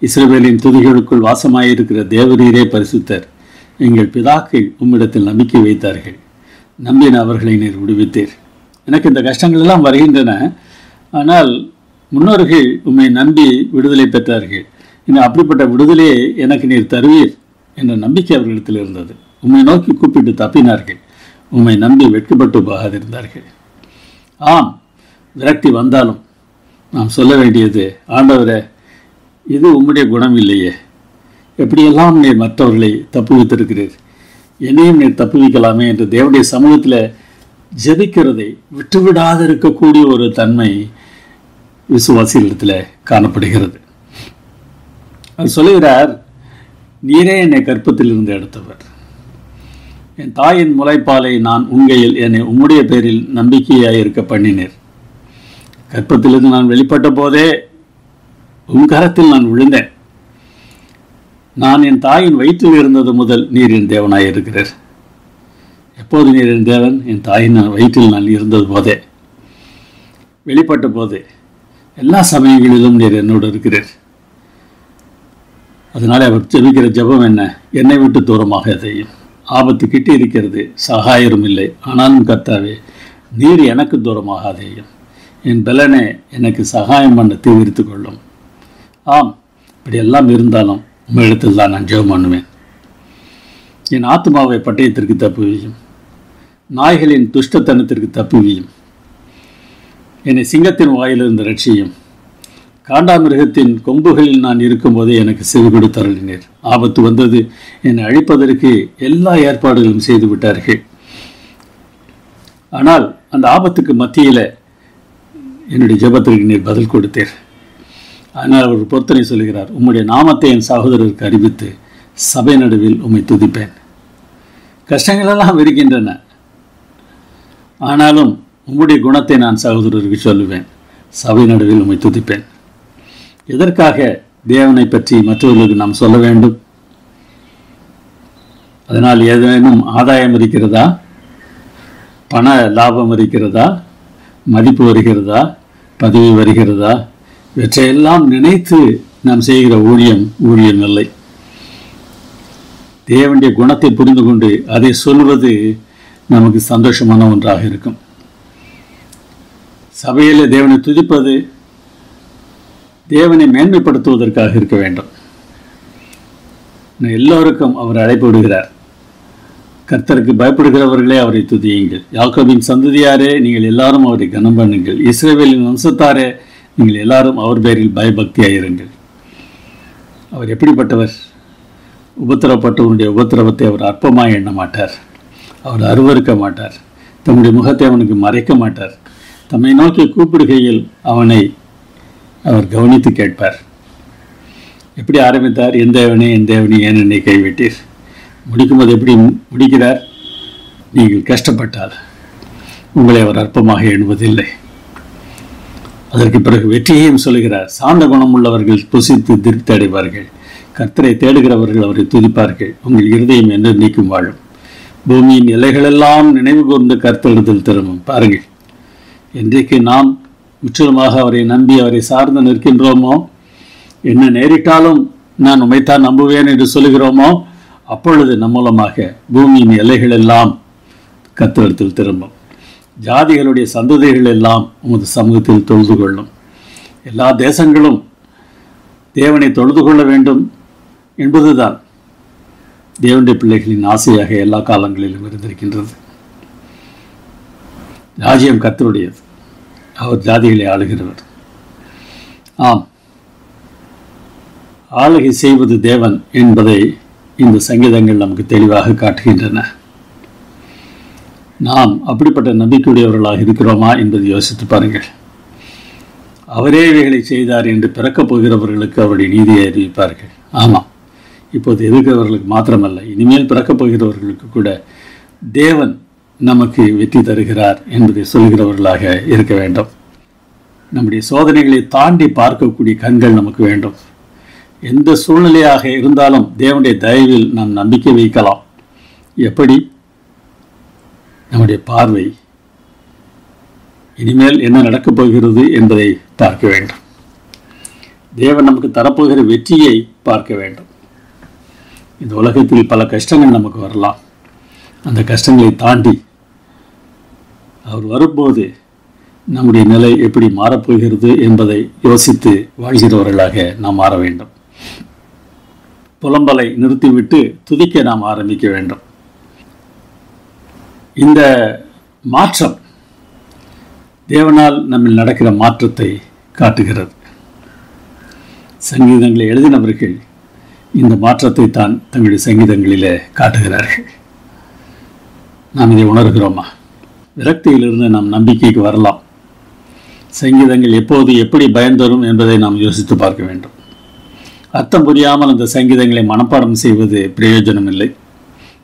இஸ்ரவேலின் துதிகளுக்குள் வாசமாயிருக்கிற தேவரீரே பரிசுத்தர், எங்கள் பிதாக்கள் உம்மிடத்தில் நம்பிக்கை வைத்தார்கள், நம்பின அவர்களை நீர் விடுவித்தீர். எனக்கு இந்த கஷ்டங்கள் எல்லாம் வருகின்றன, ஆனால் முன்னோர்கள் உம்மை நம்பி விடுதலை பெற்றார்கள், இன்னும் அப்படிப்பட்ட விடுதலையை எனக்கு நீர் தருவீர் என்ற நம்பிக்கை அவர்களிடத்தில் இருந்தது. உம்மை நோக்கி கூப்பிட்டு தப்பினார்கள், உம்மை நம்பி வெட்கப்பட்டு போகாதிருந்தார்கள். ஆம், விரக்தி வந்தாலும் நாம் சொல்ல வேண்டியது, ஆண்டவரே, இது உம்முடைய குணம் இல்லையே, எப்படியெல்லாம் நீர் மற்றவர்களை தப்புவித்திருக்கிறீர், என்னையும் நீர் தப்புவிக்கலாமே என்று தேவனுடைய சமூகத்தில் ஜெபிக்கிறதை விட்டுவிடாது இருக்கக்கூடிய ஒரு தன்மை விசுவாசிகளிடத்தில் காணப்படுகிறது. அது சொல்லுகிறார், நீரே என்னை கற்பத்தில் இருந்து எடுத்தவர், என் தாயின் முளைப்பாலை நான் உங்கையில் என்னை உம்முடைய பேரில் நம்பிக்கையாக இருக்க பண்ணினீர். கற்பத்திலிருந்து நான் வெளிப்பட்ட போதே உன் கரத்தில் நான் விழுந்தேன். நான் என் தாயின் வயிற்றில் இருந்தது முதல் நீர் என் தேவனாய் இருக்கிறீர். எப்போது நீர் என் தேவன்? என் தாயின் வயிற்றில் நான் இருந்தது போதே, வெளிப்பட்ட போதே, எல்லா சமயங்களிலும் நீர் என்னோடு இருக்கிறீர். அதனால் அவர் ஜெபிக்கிற ஜெபம் என்ன? என்னை விட்டு தூரமாக எதையும், ஆபத்து கிட்டே இருக்கிறது, சகாயரும் இல்லை, ஆனாலும் கர்த்தாவே நீர் எனக்கு தூரமாகாதேயும், என் பலனே எனக்கு சகாயம் பண்ண தீவிரித்து கொள்ளும். ஆம், இப்படி எல்லாம் இருந்தாலும் உங்களிடத்தில் தான் நான் ஜெபம் பண்ணுவேன். என் ஆத்மாவை பட்டயத்திற்கு தப்புவியும், நாய்களின் துஷ்டத்தனத்திற்கு தப்புவியும், என்னை சிங்கத்தின் வாயிலிருந்து ரட்சியும், காண்டாமிருகத்தின் கொம்புகளில் நான் இருக்கும்போதே எனக்கு செவி கொடுத்தருளினீர். ஆபத்து வந்தது, என்னை அழிப்பதற்கு எல்லா ஏற்பாடுகளும் செய்து விட்டார்கள். ஆனால் அந்த ஆபத்துக்கு மத்தியில் என்னுடைய ஜெபத்திற்கு நீர் பதில் கொடுத்தீர். ஆனால் அவர் பொருத்தனை சொல்கிறார், உம்முடைய நாமத்தை என் சகோதரருக்கு அறிவித்து சபை நடுவில் உம்மை துதிப்பேன். கஷ்டங்களெல்லாம் இருக்கின்றன, ஆனாலும் உம்முடைய குணத்தை நான் சகோதரருக்கு சொல்லுவேன், சபை நடுவில் உம்மை துதிப்பேன். எதற்காக தேவனை பற்றி மற்றவர்களுக்கு நாம் சொல்ல வேண்டும்? அதனால் ஏதேனும் ஆதாயம் இருக்கிறதா? பண லாபம் இருக்கிறதா? மதிப்பு வருகிறதா? பதவி வருகிறதா? இவற்றையெல்லாம் நினைத்து நாம் செய்கிற ஊழியம் இல்லை. தேவனுடைய குணத்தை புரிந்து கொண்டு அதை சொல்வது நமக்கு சந்தோஷமான ஒன்றாக இருக்கும். சபையில் தேவனை துதிப்பது தேவனை மேன்மைப்படுத்துவதற்காக இருக்க வேண்டும். எல்லோருக்கும் அவர் அழைப்பு விடுகிறார். கர்த்தருக்கு பயப்படுகிறவர்களே அவரை துதியுங்கள், யாக்கோபின் சந்ததியாரே நீங்கள் எல்லாரும் அவரை கனம் பண்ணுங்கள், இஸ்ரவேலின் வம்சத்தாரே நீங்கள் எல்லாரும் அவர் பேரில் பயபக்தியாயிருங்கள். அவர் எப்படிப்பட்டவர்? உபத்திரப்பட்டவனுடைய உபத்திரவத்தை அவர் அற்பமாக எண்ண மாட்டார், அவர் அருவருக்க மாட்டார், தம்முடைய முகத்தை அவனுக்கு மறைக்க மாட்டார். தம்மை நோக்கி கூப்பிடுகையில் அவனை அவர் கவனித்து கேட்பார். எப்படி ஆரம்பித்தார்? என் தேவனே என் தேவனே ஏன் என்னை கைவிட்டீர்? முடிக்கும்போது எப்படி முடிக்கிறார்? நீங்கள் கஷ்டப்பட்டால் உங்களை அவர் அற்பமாக எண்ணுவதில்லை. அதற்கு பிறகு வெற்றியையும் சொல்கிறார். சாந்த குணம் உள்ளவர்கள் புசித்து திருப்தி அடைவார்கள், கர்த்தரை தேடுகிறவர்கள் அவரை துதிப்பார்கள், உங்கள் இருதயம் என்று நீக்கும் வாழும், பூமியின் எல்லைகளெல்லாம் நினைவு கூர்ந்து கர்த்தரிடத்தில் திரும்பும். பாருங்கள், இன்றைக்கு நாம் முற்றிலுமாக அவரை நம்பி அவரை சார்ந்து நிற்கின்றோமோ, என்ன நேரிட்டாலும் நான் உமைத்தான் நம்புவேன் என்று சொல்லுகிறோமோ, அப்பொழுது நம் மூலமாக பூமியின் எல்லைகள் எல்லாம் கர்த்தரிடத்தில் திரும்பும். ஜாதிகளுடைய சந்ததிகள் எல்லாம் உமது சமூகத்தில் தொழுது கொள்ளும். எல்லா தேசங்களும் தேவனை தொழுது கொள்ள வேண்டும் என்பதுதான் தேவனுடைய பிள்ளைகளின் ஆசையாக எல்லா காலங்களிலும் இருந்திருக்கின்றது. ராஜ்யம் கர்த்தருடையது, அவர் ஜாதிகளை ஆளுகிறவர். ஆம், ஆளுகை செய்வது தேவன் என்பதை இந்த சங்கீதங்கள் நமக்கு தெளிவாக காட்டுகின்றன. நாம் அப்படிப்பட்ட நம்பிக்கையுடையவர்களாக இருக்கிறோமா என்பதை யோசித்து பாருங்கள். அவரே இவைகளை செய்தார் என்று பிறக்கப் போகிறவர்களுக்கு அவருடைய நீதியை அறிவிப்பார்கள். ஆமாம், இப்போது எதிர்க்கிறவர்களுக்கு மாத்திரமல்ல, இனிமேல் பிறக்கப் போகிறவர்களுக்கு கூட தேவன் நமக்கு வெற்றி தருகிறார் என்பதை சொல்கிறவர்களாக இருக்க வேண்டும். நம்முடைய சோதனைகளை தாண்டி பார்க்கக்கூடிய கண்கள் நமக்கு வேண்டும். எந்த சூழ்நிலையாக இருந்தாலும் தேவனுடைய தயவில் நாம் நம்பிக்கை வைக்கலாம். எப்படி? நம்முடைய பார்வை இனிமேல் என்ன நடக்கப் போகிறது என்பதை பார்க்க வேண்டும். தேவன் நமக்கு தரப்போகிற வெற்றியை பார்க்க வேண்டும். இந்த உலகத்தில் பல கஷ்டங்கள் நமக்கு வரலாம். அந்த கஷ்டங்களை தாண்டி அவர் வரும்போது நம்முடைய நிலை எப்படி மாறப்போகிறது என்பதை யோசித்து வாழ்கிறவர்களாக நாம் மாற வேண்டும். புலம்பலை நிறுத்திவிட்டு துதிக்க நாம் ஆரம்பிக்க வேண்டும். இந்த மாற்றம் தேவனால் நம்மில் நடக்கிற மாற்றத்தை காட்டுகிறது. சங்கீதங்களை எழுதினவர்கள் இந்த மாற்றத்தை தான் தங்களுடைய சங்கீதங்களிலே காட்டுகிறார்கள். நாம் இதை உணர்கிறோமா? விரக்தியிலிருந்து நாம் நம்பிக்கைக்கு வரலாம். சங்கீதங்கள் எப்போது எப்படி பயன் தரும் என்பதை நாம் யோசித்து பார்க்க வேண்டும். அர்த்தம் புரியாமல் அந்த சங்கீதங்களை மனப்பாடம் செய்வது பிரயோஜனம் இல்லை.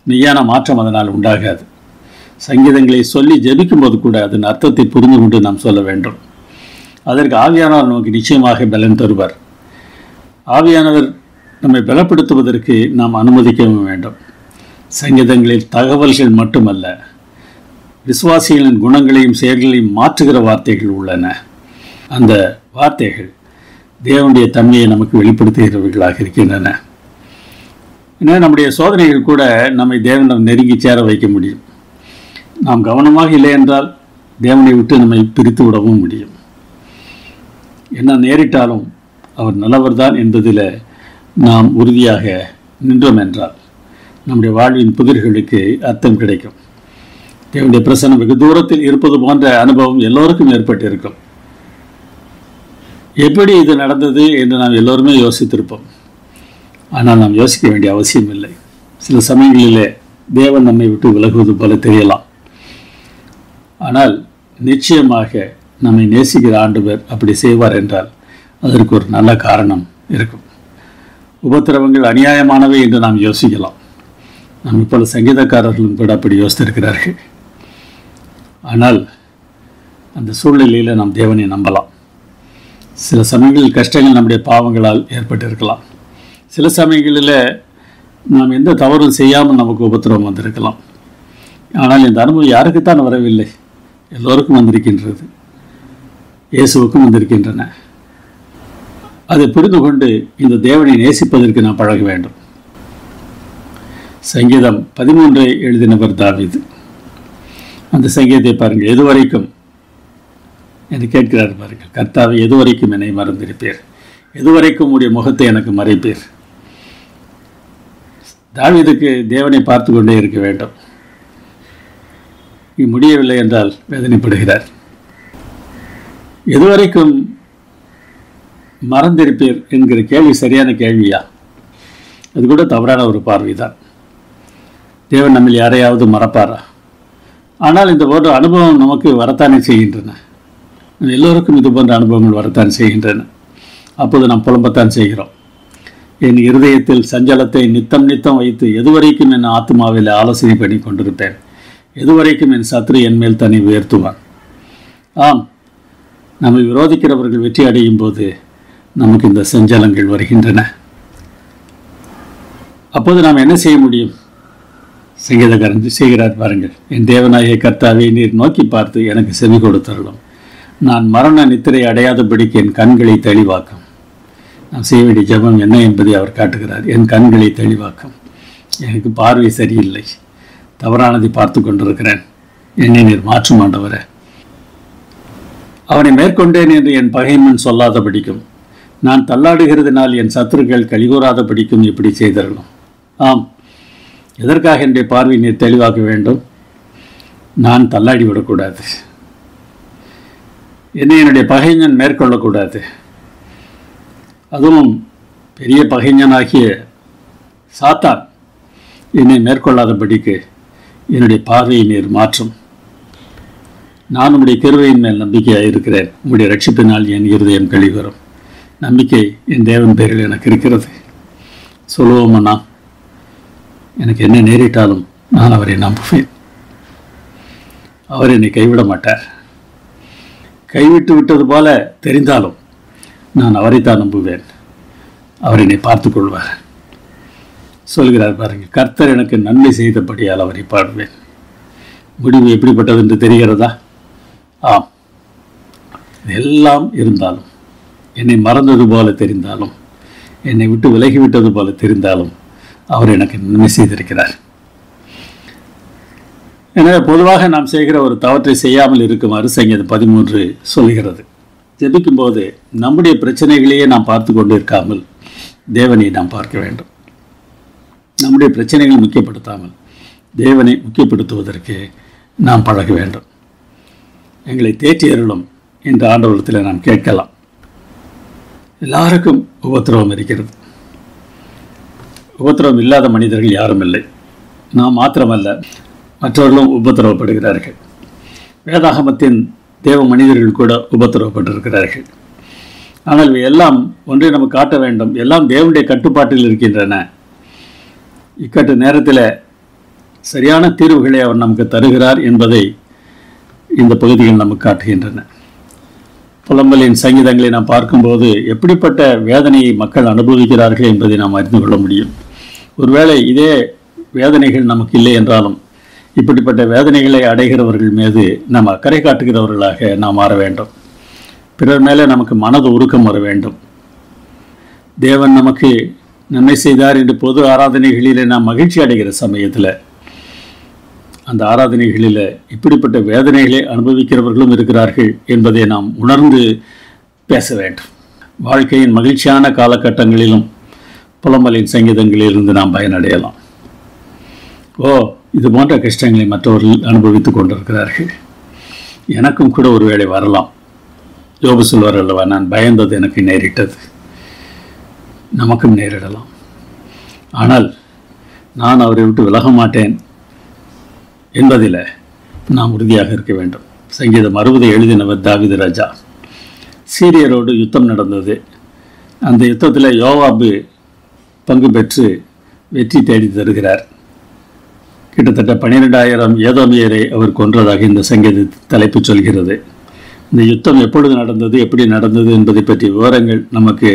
மெய்யான மாற்றம் அதனால் உண்டாகாது. சங்கீதங்களை சொல்லி ஜெபிக்கும்போது கூட அதன் அர்த்தத்தை புரிந்து கொண்டு நாம் சொல்ல வேண்டும். அதற்கு ஆவியானவர் நமக்கு நிச்சயமாக பலன் தருவார். ஆவியானவர் நம்மை பலப்படுத்துவதற்கு நாம் அனுமதிக்கவும் வேண்டும். சங்கீதங்களில் தகவல்கள் மட்டுமல்ல, விசுவாசிகளின் குணங்களையும் செயல்களையும் மாற்றுகிற வார்த்தைகள் உள்ளன. அந்த வார்த்தைகள் தேவனுடைய தன்மையை நமக்கு வெளிப்படுத்துகிறவர்களாக இருக்கின்றன. ஏன்னா நம்முடைய சோதனைகள் கூட நம்மை தேவனிடம் நெருங்கி சேர வைக்க முடியும். நாம் கவனமாக இல்லை என்றால் தேவனை விட்டு நம்மை பிரித்து விடவும் முடியும். என்ன நேரிட்டாலும் அவர் நல்லவர்தான் என்பதில் நாம் உறுதியாக நின்றோம் என்றால் நம்முடைய வாழ்வின் புதிர்களுக்கு அர்த்தம் கிடைக்கும். தேவனுடைய பிரசன்னம் வெகு தூரத்தில் இருப்பது போன்ற அனுபவம் எல்லோருக்கும் ஏற்பட்டிருக்கும். எப்படி இது நடந்தது என்று நாம் எல்லோருமே யோசித்திருப்போம். ஆனால் நாம் யோசிக்க வேண்டிய அவசியம் இல்லை. சில சமயங்களிலே தேவன் நம்மை விட்டு விலகுவது போல தெரியலாம். ஆனால் நிச்சயமாக நம்மை நேசிக்கிற ஆண்டவர் அப்படி செய்வார் என்றால் அதற்கு ஒரு நல்ல காரணம் இருக்கும். உபத்திரவங்கள் அநியாயமானவை என்று நாம் யோசிக்கலாம். நம்ம இப்போது சங்கீதக்காரர்களும் கூட அப்படி யோசித்திருக்கிறார்கள். ஆனால் அந்த சூழ்நிலையில் நாம் தேவனை நம்பலாம். சில சமயங்களில் கஷ்டங்கள் நம்முடைய பாவங்களால் ஏற்பட்டிருக்கலாம். சில சமயங்களில் நாம் எந்த தவறும் செய்யாமல் நமக்கு உபத்திரவம் வந்திருக்கலாம். ஆனால் இந்த அனுபவம் யாருக்குத்தான் வரவில்லை? எல்லோருக்கும் வந்திருக்கின்றது. இயேசுவுக்கும் வந்திருக்கின்றன. அதை புரிந்து கொண்டு இந்த தேவனை நேசிப்பதற்கு நாம் பழக வேண்டும். சங்கீதம் 13 எழுதினவர் தாவீது. அந்த சங்கீதத்தை பாருங்கள். எதுவரைக்கும் என்று கேட்கிறார் பாருங்கள். கர்த்தாவை எதுவரைக்கும் என்னை மறந்திருப்பீர்? எதுவரைக்கும் உடைய முகத்தை எனக்கு மறைப்பீர்? தாவீதுக்கு தேவனை பார்த்து கொண்டே இருக்க வேண்டும். முடியவில்லை என்றால் வேதனைப்படுகிறார். எதுவரைக்கும் மறந்திருப்பீர் என்கிற கேள்வி சரியான கேள்வியா? அது கூட தவறான ஒரு பார்வைதான். தேவன் நம்மில் யாரையாவது மறப்பாரா? ஆனால் இந்த போன்ற அனுபவம் நமக்கு வரத்தானே செய்கின்றன. எல்லோருக்கும் இது போன்ற அனுபவங்கள் வரத்தான் செய்கின்றன. அப்போது நாம் புலம்பத்தான் செய்கிறோம். என் இருதயத்தில் சஞ்சலத்தை நித்தம் நித்தம் வைத்து எதுவரைக்கும் என் ஆத்மாவில் ஆலோசனை பண்ணி கொண்டிருப்பேன். எதுவரைக்கும் என் சத்ரு என் மேல் தன்னை உயர்த்துவான். ஆம், நம்மை விரோதிக்கிறவர்கள் வெற்றி அடையும் போது நமக்கு இந்த சஞ்சலங்கள் வருகின்றன. அப்போது நாம் என்ன செய்ய முடியும்? சங்கீதக்காரன் செய்கிறார் பாருங்கள். என் தேவனாகிய கர்த்தாவை நீர் நோக்கி பார்த்து எனக்கு செவி கொடுத்தருளும். நான் மரண நித்திரை அடையாதபடிக்கு என் கண்களை தெளிவாக்கும். நாம் செய்ய வேண்டிய ஜெபம் என்ன என்பதை அவர் காட்டுகிறார். என் கண்களை தெளிவாக்கும். எனக்கு பார்வை சரியில்லை, தவறானதை பார்த்து கொண்டிருக்கிறேன், என்னை நீர் மாற்றும் ஆண்டவரே. அவனை மேற்கொண்டேன் என்று என் பகைமன் சொல்லாத படிக்கும், நான் தள்ளாடுகிறதுனால் என் சத்துருக்கள் கழிகூறாத படிக்கும் இப்படி செய்தரணும். ஆம், எதற்காக என்னுடைய பார்வை நீர் தெளிவாக்க வேண்டும்? நான் தள்ளாடி விடக்கூடாது. என்னை என்னுடைய பகைஞன் மேற்கொள்ளக்கூடாது. அதுவும் பெரிய பகைஞனாகிய சாத்தான் என்னை மேற்கொள்ளாதபடிக்கு என்னுடைய பார்வையை நீர் மாற்றும். நான் உம்முடைய கிருபையின் மேல் நம்பிக்கையாக இருக்கிறேன். உம்முடைய ரட்சிப்பினால் என் இருதயம் கழிவரும். நம்பிக்கை என் தேவன் பேரில் எனக்கு இருக்கிறது. சொல்லுவோமண்ணா, எனக்கு என்ன நேரிட்டாலும் நான் அவரை நம்புவேன். அவர் என்னை கைவிட மாட்டார். கைவிட்டு விட்டது போல தெரிந்தாலும் நான் அவரைத்தான் நம்புவேன். அவர் என்னை பார்த்து கொள்வார். சொல்கிறார் பாருங்கள், கர்த்தர் எனக்கு நன்மை செய்தபடியால் அவரை பாடுவேன். முடிவு எப்படிப்பட்டது என்று தெரிகிறதா? ஆம், எல்லாம் இருந்தாலும், என்னை மறந்தது போல தெரிந்தாலும், என்னை விட்டு விலகிவிட்டது போல தெரிந்தாலும் அவர் எனக்கு நன்மை செய்திருக்கிறார். எனவே பொதுவாக நாம் செய்கிற ஒரு தவற்றை செய்யாமல் இருக்குமாறு சங்கீதம் 13 சொல்கிறது. ஜெபிக்கும்போது நம்முடைய பிரச்சனைகளையே நாம் பார்த்து கொண்டு இருக்காமல் தேவனை நாம் பார்க்க வேண்டும். நம்முடைய பிரச்சனைகளை முக்கியப்படுத்தாமல் தேவனை முக்கியப்படுத்துவதற்கு நாம் பழக வேண்டும். எங்களை தேற்றி அருளும் என்ற ஆண்டவரத்தில் நாம் கேட்கலாம். எல்லாருக்கும் உபத்திரவம் இருக்கிறது. உபத்திரவம் இல்லாத மனிதர்கள் யாரும் இல்லை. நாம் மாத்திரமல்ல, மற்றவர்களும் உபத்திரவப்படுகிறார்கள். வேதாகமத்தின் தேவ மனிதர்கள் கூட உபத்திரவப்பட்டிருக்கிறார்கள். ஆனால் இவை எல்லாம் ஒன்றை நமக்கு காட்ட வேண்டும், எல்லாம் தேவனுடைய கட்டுப்பாட்டில் இருக்கின்றன. இக்கட்டு நேரத்தில் சரியான தீர்வுகளை அவர் நமக்கு தருகிறார் என்பதை இந்த பகுதிகள் நமக்கு காட்டுகின்றன. புலம்பலின் சங்கீதங்களை நாம் பார்க்கும்போது எப்படிப்பட்ட வேதனையை மக்கள் அனுபவிக்கிறார்கள் என்பதை நாம் அறிந்து கொள்ள முடியும். ஒருவேளை இதே வேதனைகள் நமக்கு இல்லை என்றாலும் இப்படிப்பட்ட வேதனைகளை அடைகிறவர்கள் மீது நாம் அக்கறை காட்டுகிறவர்களாக நாம் மாற வேண்டும். பிறர் மேலே நமக்கு மனது உருக்கம் வர வேண்டும். தேவன் நமக்கு நன்மை செய்தார் என்று பொது ஆராதனைகளிலே நாம் மகிழ்ச்சி அடைகிற சமயத்தில் அந்த ஆராதனைகளில் இப்படிப்பட்ட வேதனைகளை அனுபவிக்கிறவர்களும் இருக்கிறார்கள் என்பதை நாம் உணர்ந்து பேச வேண்டும். வாழ்க்கையின் மகிழ்ச்சியான காலகட்டங்களிலும் புலம்பலின் சங்கீதங்களிலிருந்து நாம் பயனடையலாம். இது போன்ற கஷ்டங்களை மற்றவர்கள் அனுபவித்துக் கொண்டிருக்கிறார்கள், எனக்கும் கூட ஒரு வேளை வரலாம். யோபு சொல்வார் அல்லவா, நான் பயந்தது எனக்கு நேரிட்டது. நமக்கும் நேரிடலாம். ஆனால் நான் அவரை விட்டு விலக மாட்டேன் என்பதில் நாம் உறுதியாக இருக்க வேண்டும். சங்கீதம் 60 எழுதினவர் தாவீது ராஜா. சீரியரோடு யுத்தம் நடந்தது. அந்த யுத்தத்தில் யோவாபு பங்கு பெற்று வெற்றி தேடி தருகிறார். கிட்டத்தட்ட 12,000 ஏதோமியரை அவர் கொன்றதாக இந்த சங்கீத தலைப்பு சொல்கிறது. இந்த யுத்தம் எப்பொழுது நடந்தது, எப்படி நடந்தது என்பதை பற்றிய விவரங்கள் நமக்கு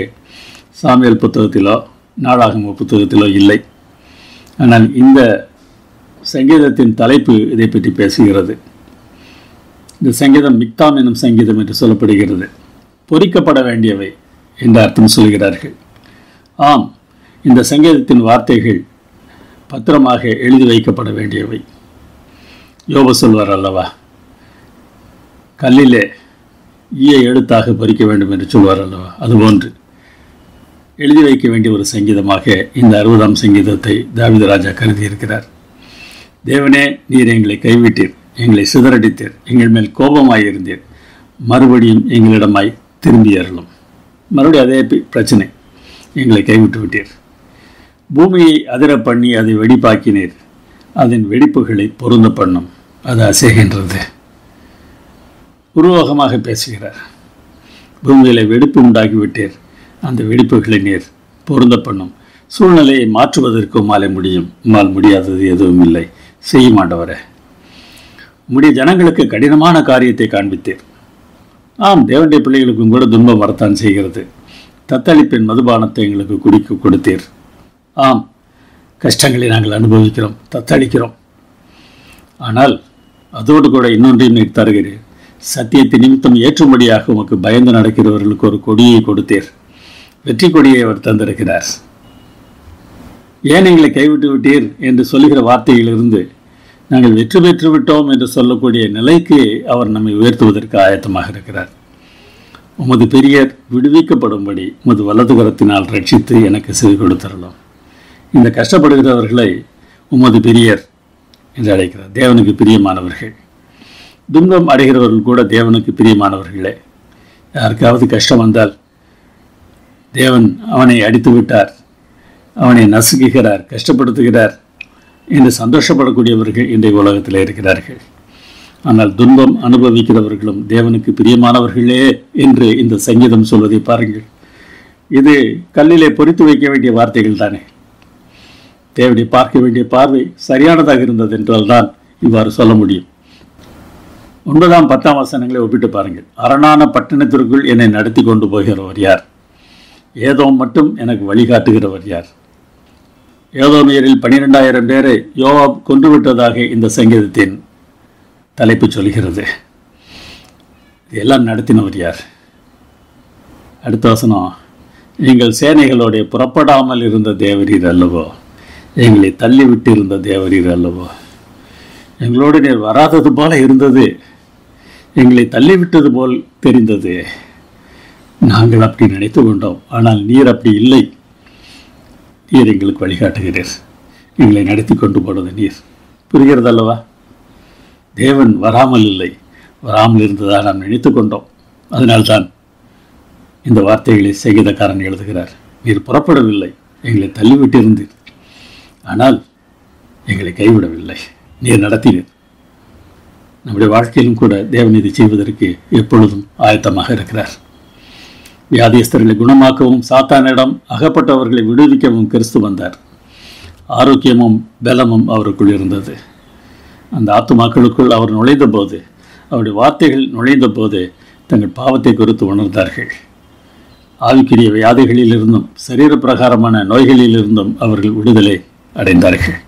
சாமுவேல் புத்தகத்திலோ நாளாகம புத்தகத்திலோ இல்லை. ஆனால் இந்த சங்கீதத்தின் தலைப்பு இதை பற்றி பேசுகிறது. இந்த சங்கீதம் மிக்தாம் என்னும் சங்கீதம் என்று சொல்லப்படுகிறது. பொறிக்கப்பட வேண்டியவை என்று அர்த்தம் சொல்கிறார்கள். ஆம், இந்த சங்கீதத்தின் வார்த்தைகள் பத்திரமாக எழுதி வைக்கப்பட வேண்டியவை. யோபு சொல்வார் அல்லவா, கல்லிலே ஈய எழுத்தாக பொறிக்க வேண்டும் என்று சொல்வார் அல்லவா, அதுபோன்று எழுதி வைக்க வேண்டிய ஒரு சங்கீதமாக இந்த 60ஆம் சங்கீதத்தை தாவீது ராஜா கருதியிருக்கிறார். தேவனே, நீர் எங்களை கைவிட்டீர், எங்களை சிதறடித்தீர், எங்கள் மேல் கோபமாயிருந்தீர், மறுபடியும் எங்களிடமாய் திரும்பி அருளும். மறுபடியும் அதே பிரச்சனை, எங்களை கைவிட்டு விட்டீர். பூமியை அதிர பண்ணி அதை வெடிப்பாக்கினீர், அதன் வெடிப்புகளை பொருந்த பண்ணும், அது அசைகின்றது. உருவகமாக பேசுகிறார். பூமியில் வெடிப்பு உண்டாகிவிட்டீர், அந்த வெடிப்புகளை நீர் பொருந்த பண்ணும். சூழ்நிலையை மாற்றுவதற்கு உம்மாலே முடியும், உம்மால் முடியாதது எதுவும் இல்லை. செய்ய மாட்டவரே, உம்முடைய ஜனங்களுக்கு கடினமான காரியத்தை காண்பித்தீர். ஆம், தேவனுடைய பிள்ளைகளுக்கும் கூட துன்பம் வரத்தான் செய்கிறது. தத்தளிப்பின் மதுபானத்தை எங்களுக்கு குடிக்க கொடுத்தீர். ஆம், கஷ்டங்களை நாங்கள் அனுபவிக்கிறோம், தத்தளிக்கிறோம். ஆனால் அதோடு கூட இன்னொன்றையும் நீர் தருகிறீர். சத்தியத்தை நிமித்தம் ஏற்றும்படியாக உமக்கு பயந்து நடக்கிறவர்களுக்கு ஒரு கொடியை கொடுத்தீர். வெற்றி கொடியை அவர் தந்திருக்கிறார். ஏன் எங்களை கைவிட்டு விட்டீர் என்று சொல்லுகிற வார்த்தையிலிருந்து நாங்கள் வெற்றி பெற்று விட்டோம் என்று சொல்லக்கூடிய நிலைக்கு அவர் நம்மை உயர்த்துவதற்கு ஆயத்தமாக இருக்கிறார். உமது பெரியர் விடுவிக்கப்படும்படி உமது வலது கரத்தினால் ரட்சித்து எனக்கு செவி கொடுத்தரலாம். இந்த கஷ்டப்படுகிறவர்களை உமது பெரியர் என்று அழைக்கிறார். தேவனுக்கு பிரியமானவர்கள். துன்பம் அடைகிறவர்கள் கூட தேவனுக்கு பிரியமானவர்களே. யாருக்காவது கஷ்டம் வந்தால் தேவன் அவனை அடித்து விட்டார், அவனை நசுக்குகிறார், கஷ்டப்படுத்துகிறார் என்று சந்தோஷப்படக்கூடியவர்கள் இன்றைய உலகத்தில் இருக்கிறார்கள். ஆனால் துன்பம் அனுபவிக்கிறவர்களும் தேவனுக்கு பிரியமானவர்களே என்று இந்த சங்கீதம் சொல்வதை பாருங்கள். இது கல்லிலே பொறித்து வைக்க வேண்டிய வார்த்தைகள் தானே. தேவனை பார்க்க வேண்டிய பார்வை சரியானதாக இருந்தது என்றால் தான் இவ்வாறு சொல்ல முடியும். 9ஆம் 10ஆம் வசனங்களை ஒப்பிட்டு பாருங்கள். அரணான பட்டணத்திற்குள் என்னை நடத்தி கொண்டு போகிறவர் யார்? ஏதோம் மட்டும் எனக்கு வழிகாட்டுகிறவர் யார்? ஏதோமியரில் 12,000 பேரை யோவாப் கொன்றுவிட்டதாக இந்த சங்கீதத்தின் தலைப்பு சொல்கிறது. இதெல்லாம் நடத்தினவர் யார்? அடுத்த வசனம், எங்கள் சேனைகளோடைய புறப்படாமல் இருந்த தேவரீர் அல்லவோ, எங்களை தள்ளிவிட்டு இருந்த தேவரீர் அல்லவோ. எங்களோடு நீர் வராதது போல இருந்தது, எங்களை தள்ளிவிட்டது போல் தெரிந்தது. நாங்கள் அப்படி நினைத்து கொண்டோம், ஆனால் நீர் அப்படி இல்லை. நீர் எங்களுக்கு வழிகாட்டுகிறீர், எங்களை நடத்தி கொண்டு போனது நீர். புரிகிறது அல்லவா? தேவன் வராமல் இல்லை, வராமல் இருந்ததாக நாம் நினைத்து கொண்டோம். அதனால்தான் இந்த வார்த்தைகளை சங்கீதக்காரன் எழுதுகிறார். நீர் புறப்படவில்லை, எங்களை தள்ளிவிட்டு இருந்தீர், ஆனால் எங்களை கைவிடவில்லை, நீர் நடத்தினீர். நம்முடைய வாழ்க்கையிலும் கூட தேவன் இதை செய்வதற்கு எப்பொழுதும் ஆயத்தமாக இருக்கிறார். வியாதியஸ்தர்களை குணமாக்கவும் சாத்தானிடம் அகப்பட்டவர்களை விடுவிக்கவும் கிறிஸ்து வந்தார். ஆரோக்கியமும் பலமும் அவருக்குள் இருந்தது. அந்த ஆத்துமாக்களுக்குள் அவர் நுழைந்த போது, அவருடைய வார்த்தைகள் நுழைந்த போது தங்கள் பாவத்தை குறித்து உணர்ந்தார்கள். ஆவிக்குரிய வியாதிகளிலிருந்தும் சரீர பிரகாரமான நோய்களிலிருந்தும் அவர்கள் விடுதலை அடைந்தார்கள்.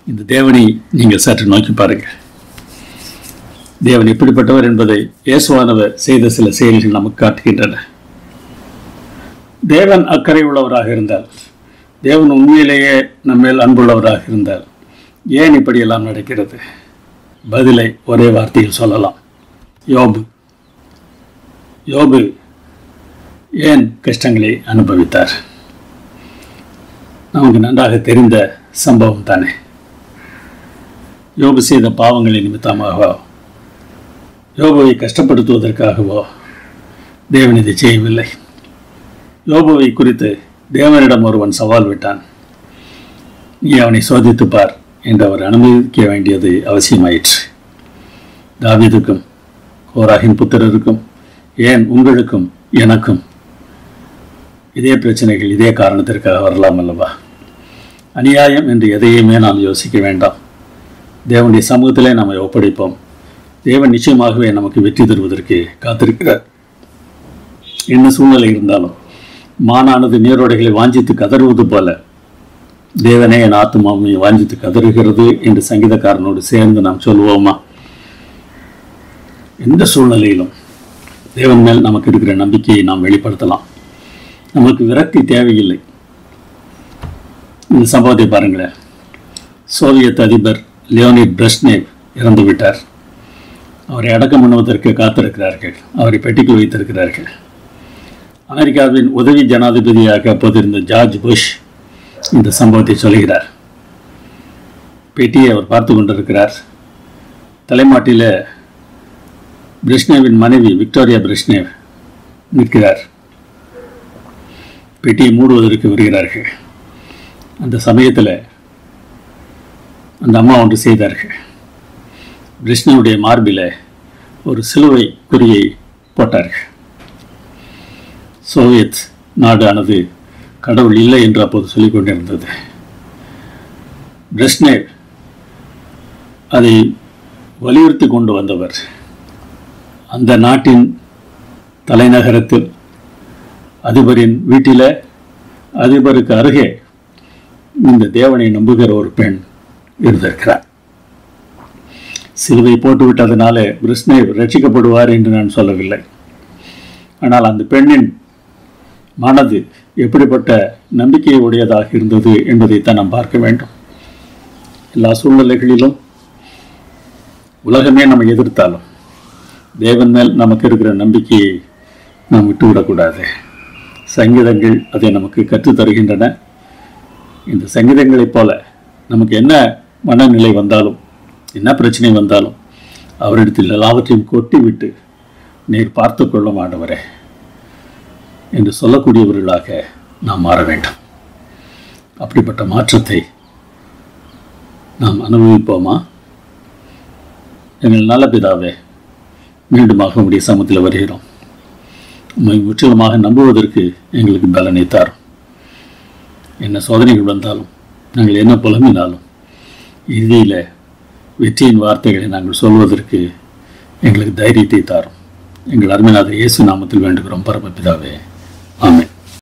இந்த தேவனை நீங்கள் சற்று நோக்கி பாருங்கள். தேவன் எப்படிப்பட்டவர் என்பதை இயேசுவானவர் செய்த சில செயல்கள் நமக்கு காட்டுகின்றன. தேவன் அக்கறை உள்ளவராக இருந்தால், தேவன் உண்மையிலேயே நம்மேல் அன்புள்ளவராக இருந்தால் ஏன் இப்படியெல்லாம் நடக்கிறது? பதிலை ஒரே வார்த்தையில் சொல்லலாம். யோபு ஏன் கஷ்டங்களை அனுபவித்தார்? நமக்கு நன்றாக தெரிந்த சம்பவம் தானே. யோபு செய்த பாவங்களின் நிமித்தமாகவோ, யோபுவை கஷ்டப்படுத்துவதற்காகவோ தேவன் இதை செய்யவில்லை. யோபுவை குறித்து தேவனிடம் ஒருவன் சவால் விட்டான். நீ அவனை சோதித்து பார் என்று அவர் அனுமதிக்க வேண்டியது அவசியமாயிற்று. தாவீதுக்கும் கோராகின் புத்திரருக்கும், ஏன் உங்களுக்கும் எனக்கும் இதே பிரச்சனைகள் இதே காரணத்திற்காக வரலாம் அல்லவா? அநியாயம் என்று எதையுமே நாம் யோசிக்க வேண்டாம். தேவனுடைய சமூகத்திலே நம்மை ஒப்படைப்போம். தேவன் நிச்சயமாகவே நமக்கு வெற்றி தருவதற்கு காத்திருக்கிறார். என்ன சூழ்நிலை இருந்தாலும் மானானது நீரோடைகளை வாஞ்சித்து கதறுவது போல தேவனே என் ஆத்துமாவை வாஞ்சித்து கதறுகிறது என்று சங்கீதக்காரனோடு சேர்ந்து நாம் சொல்லுவோமா? எந்த சூழ்நிலையிலும் தேவன் மேல் நமக்கு இருக்கிற நம்பிக்கையை நாம் வெளிப்படுத்தலாம். நமக்கு விரக்தி தேவையில்லை. இந்த சம்பவத்தை பாருங்களேன். சோவியத் அதிபர் லியோனிட் பிரெஷ்னேவ் இறந்து விட்டார். அவரை அடக்கம் பண்ணுவதற்கு காத்திருக்கிறார்கள். அவரை பெட்டிக்கு வைத்திருக்கிறார்கள். அமெரிக்காவின் உதவி ஜனாதிபதியாக அப்போது இருந்த ஜார்ஜ் புஷ் இந்த சம்பவத்தை சொல்கிறார். பெட்டியை அவர் பார்த்து கொண்டிருக்கிறார். தலைமாட்டில் பிரெஷ்னேவின் மனைவி விக்டோரியா பிரெஷ்னேவ் நிற்கிறார். பெட்டியை மூடுவதற்கு வருகிறார்கள். அந்த சமயத்தில் அந்த அம்மா ஒன்று செய்தார்கள். பிரெஷ்னேவுடைய மார்பில் ஒரு சிலுவை குறியை போட்டார்கள். சோவியத் நாடானது கடவுள் இல்லை என்று அப்போது சொல்லிக் கொண்டிருந்தது. பிரெஷ்னேவ் அதை வலியுறுத்தி கொண்டு வந்தவர். அந்த நாட்டின் தலைநகரத்தில் அதிபரின் வீட்டில் அதிபருக்கு அருகே இந்த தேவனை நம்புகிற ஒரு பெண் இருந்திருக்கிறார். சிலுவை போட்டுவிட்டதனால பிரெஷ்னேவ் ரட்சிக்கப்படுவார் என்று நான் சொல்லவில்லை. ஆனால் அந்த பெண்ணின் மனது எப்படிப்பட்ட நம்பிக்கை உடையதாக இருந்தது என்பதைத்தான் நாம் பார்க்க வேண்டும். எல்லா சூழ்நிலைகளிலும் உலகமே நம்மை எதிர்த்தாலும், தேவன் மேல் நமக்கு இருக்கிற நம்பிக்கையை நாம் விட்டுவிடக்கூடாது. சங்கீதங்கள் அதை நமக்கு கற்றுத்தருகின்றன. இந்த சங்கீதங்களைப் போல நமக்கு என்ன மனநிலை வந்தாலும், என்ன பிரச்சனை வந்தாலும், அவரிடத்தில் எல்லாவற்றையும் கொட்டி விட்டு, நீர் பார்த்து கொள்ளும் ஆண்டவரே என்று சொல்லக்கூடியவர்களாக நாம் மாற வேண்டும். அப்படிப்பட்ட மாற்றத்தை நாம் அனுபவிப்போமா? எங்கள் நல்ல பிதாவே, மீண்டுமாக உடைய சமூகத்தில் வருகிறோம். உண்மை முற்றிலுமாக நம்புவதற்கு எங்களுக்கு பலனை தாரும். என்ன சோதனைகள் வந்தாலும், நாங்கள் என்ன புலம்பினாலும், இறுதியில் வெற்றியின் வார்த்தைகளை நாங்கள் சொல்வதற்கு எங்களுக்கு தைரியத்தை தாரும். எங்கள் அருமைநாத இயேசு நாமத்தில் வேண்டுகிறோம் பரமபிதாவே. ஆமென்.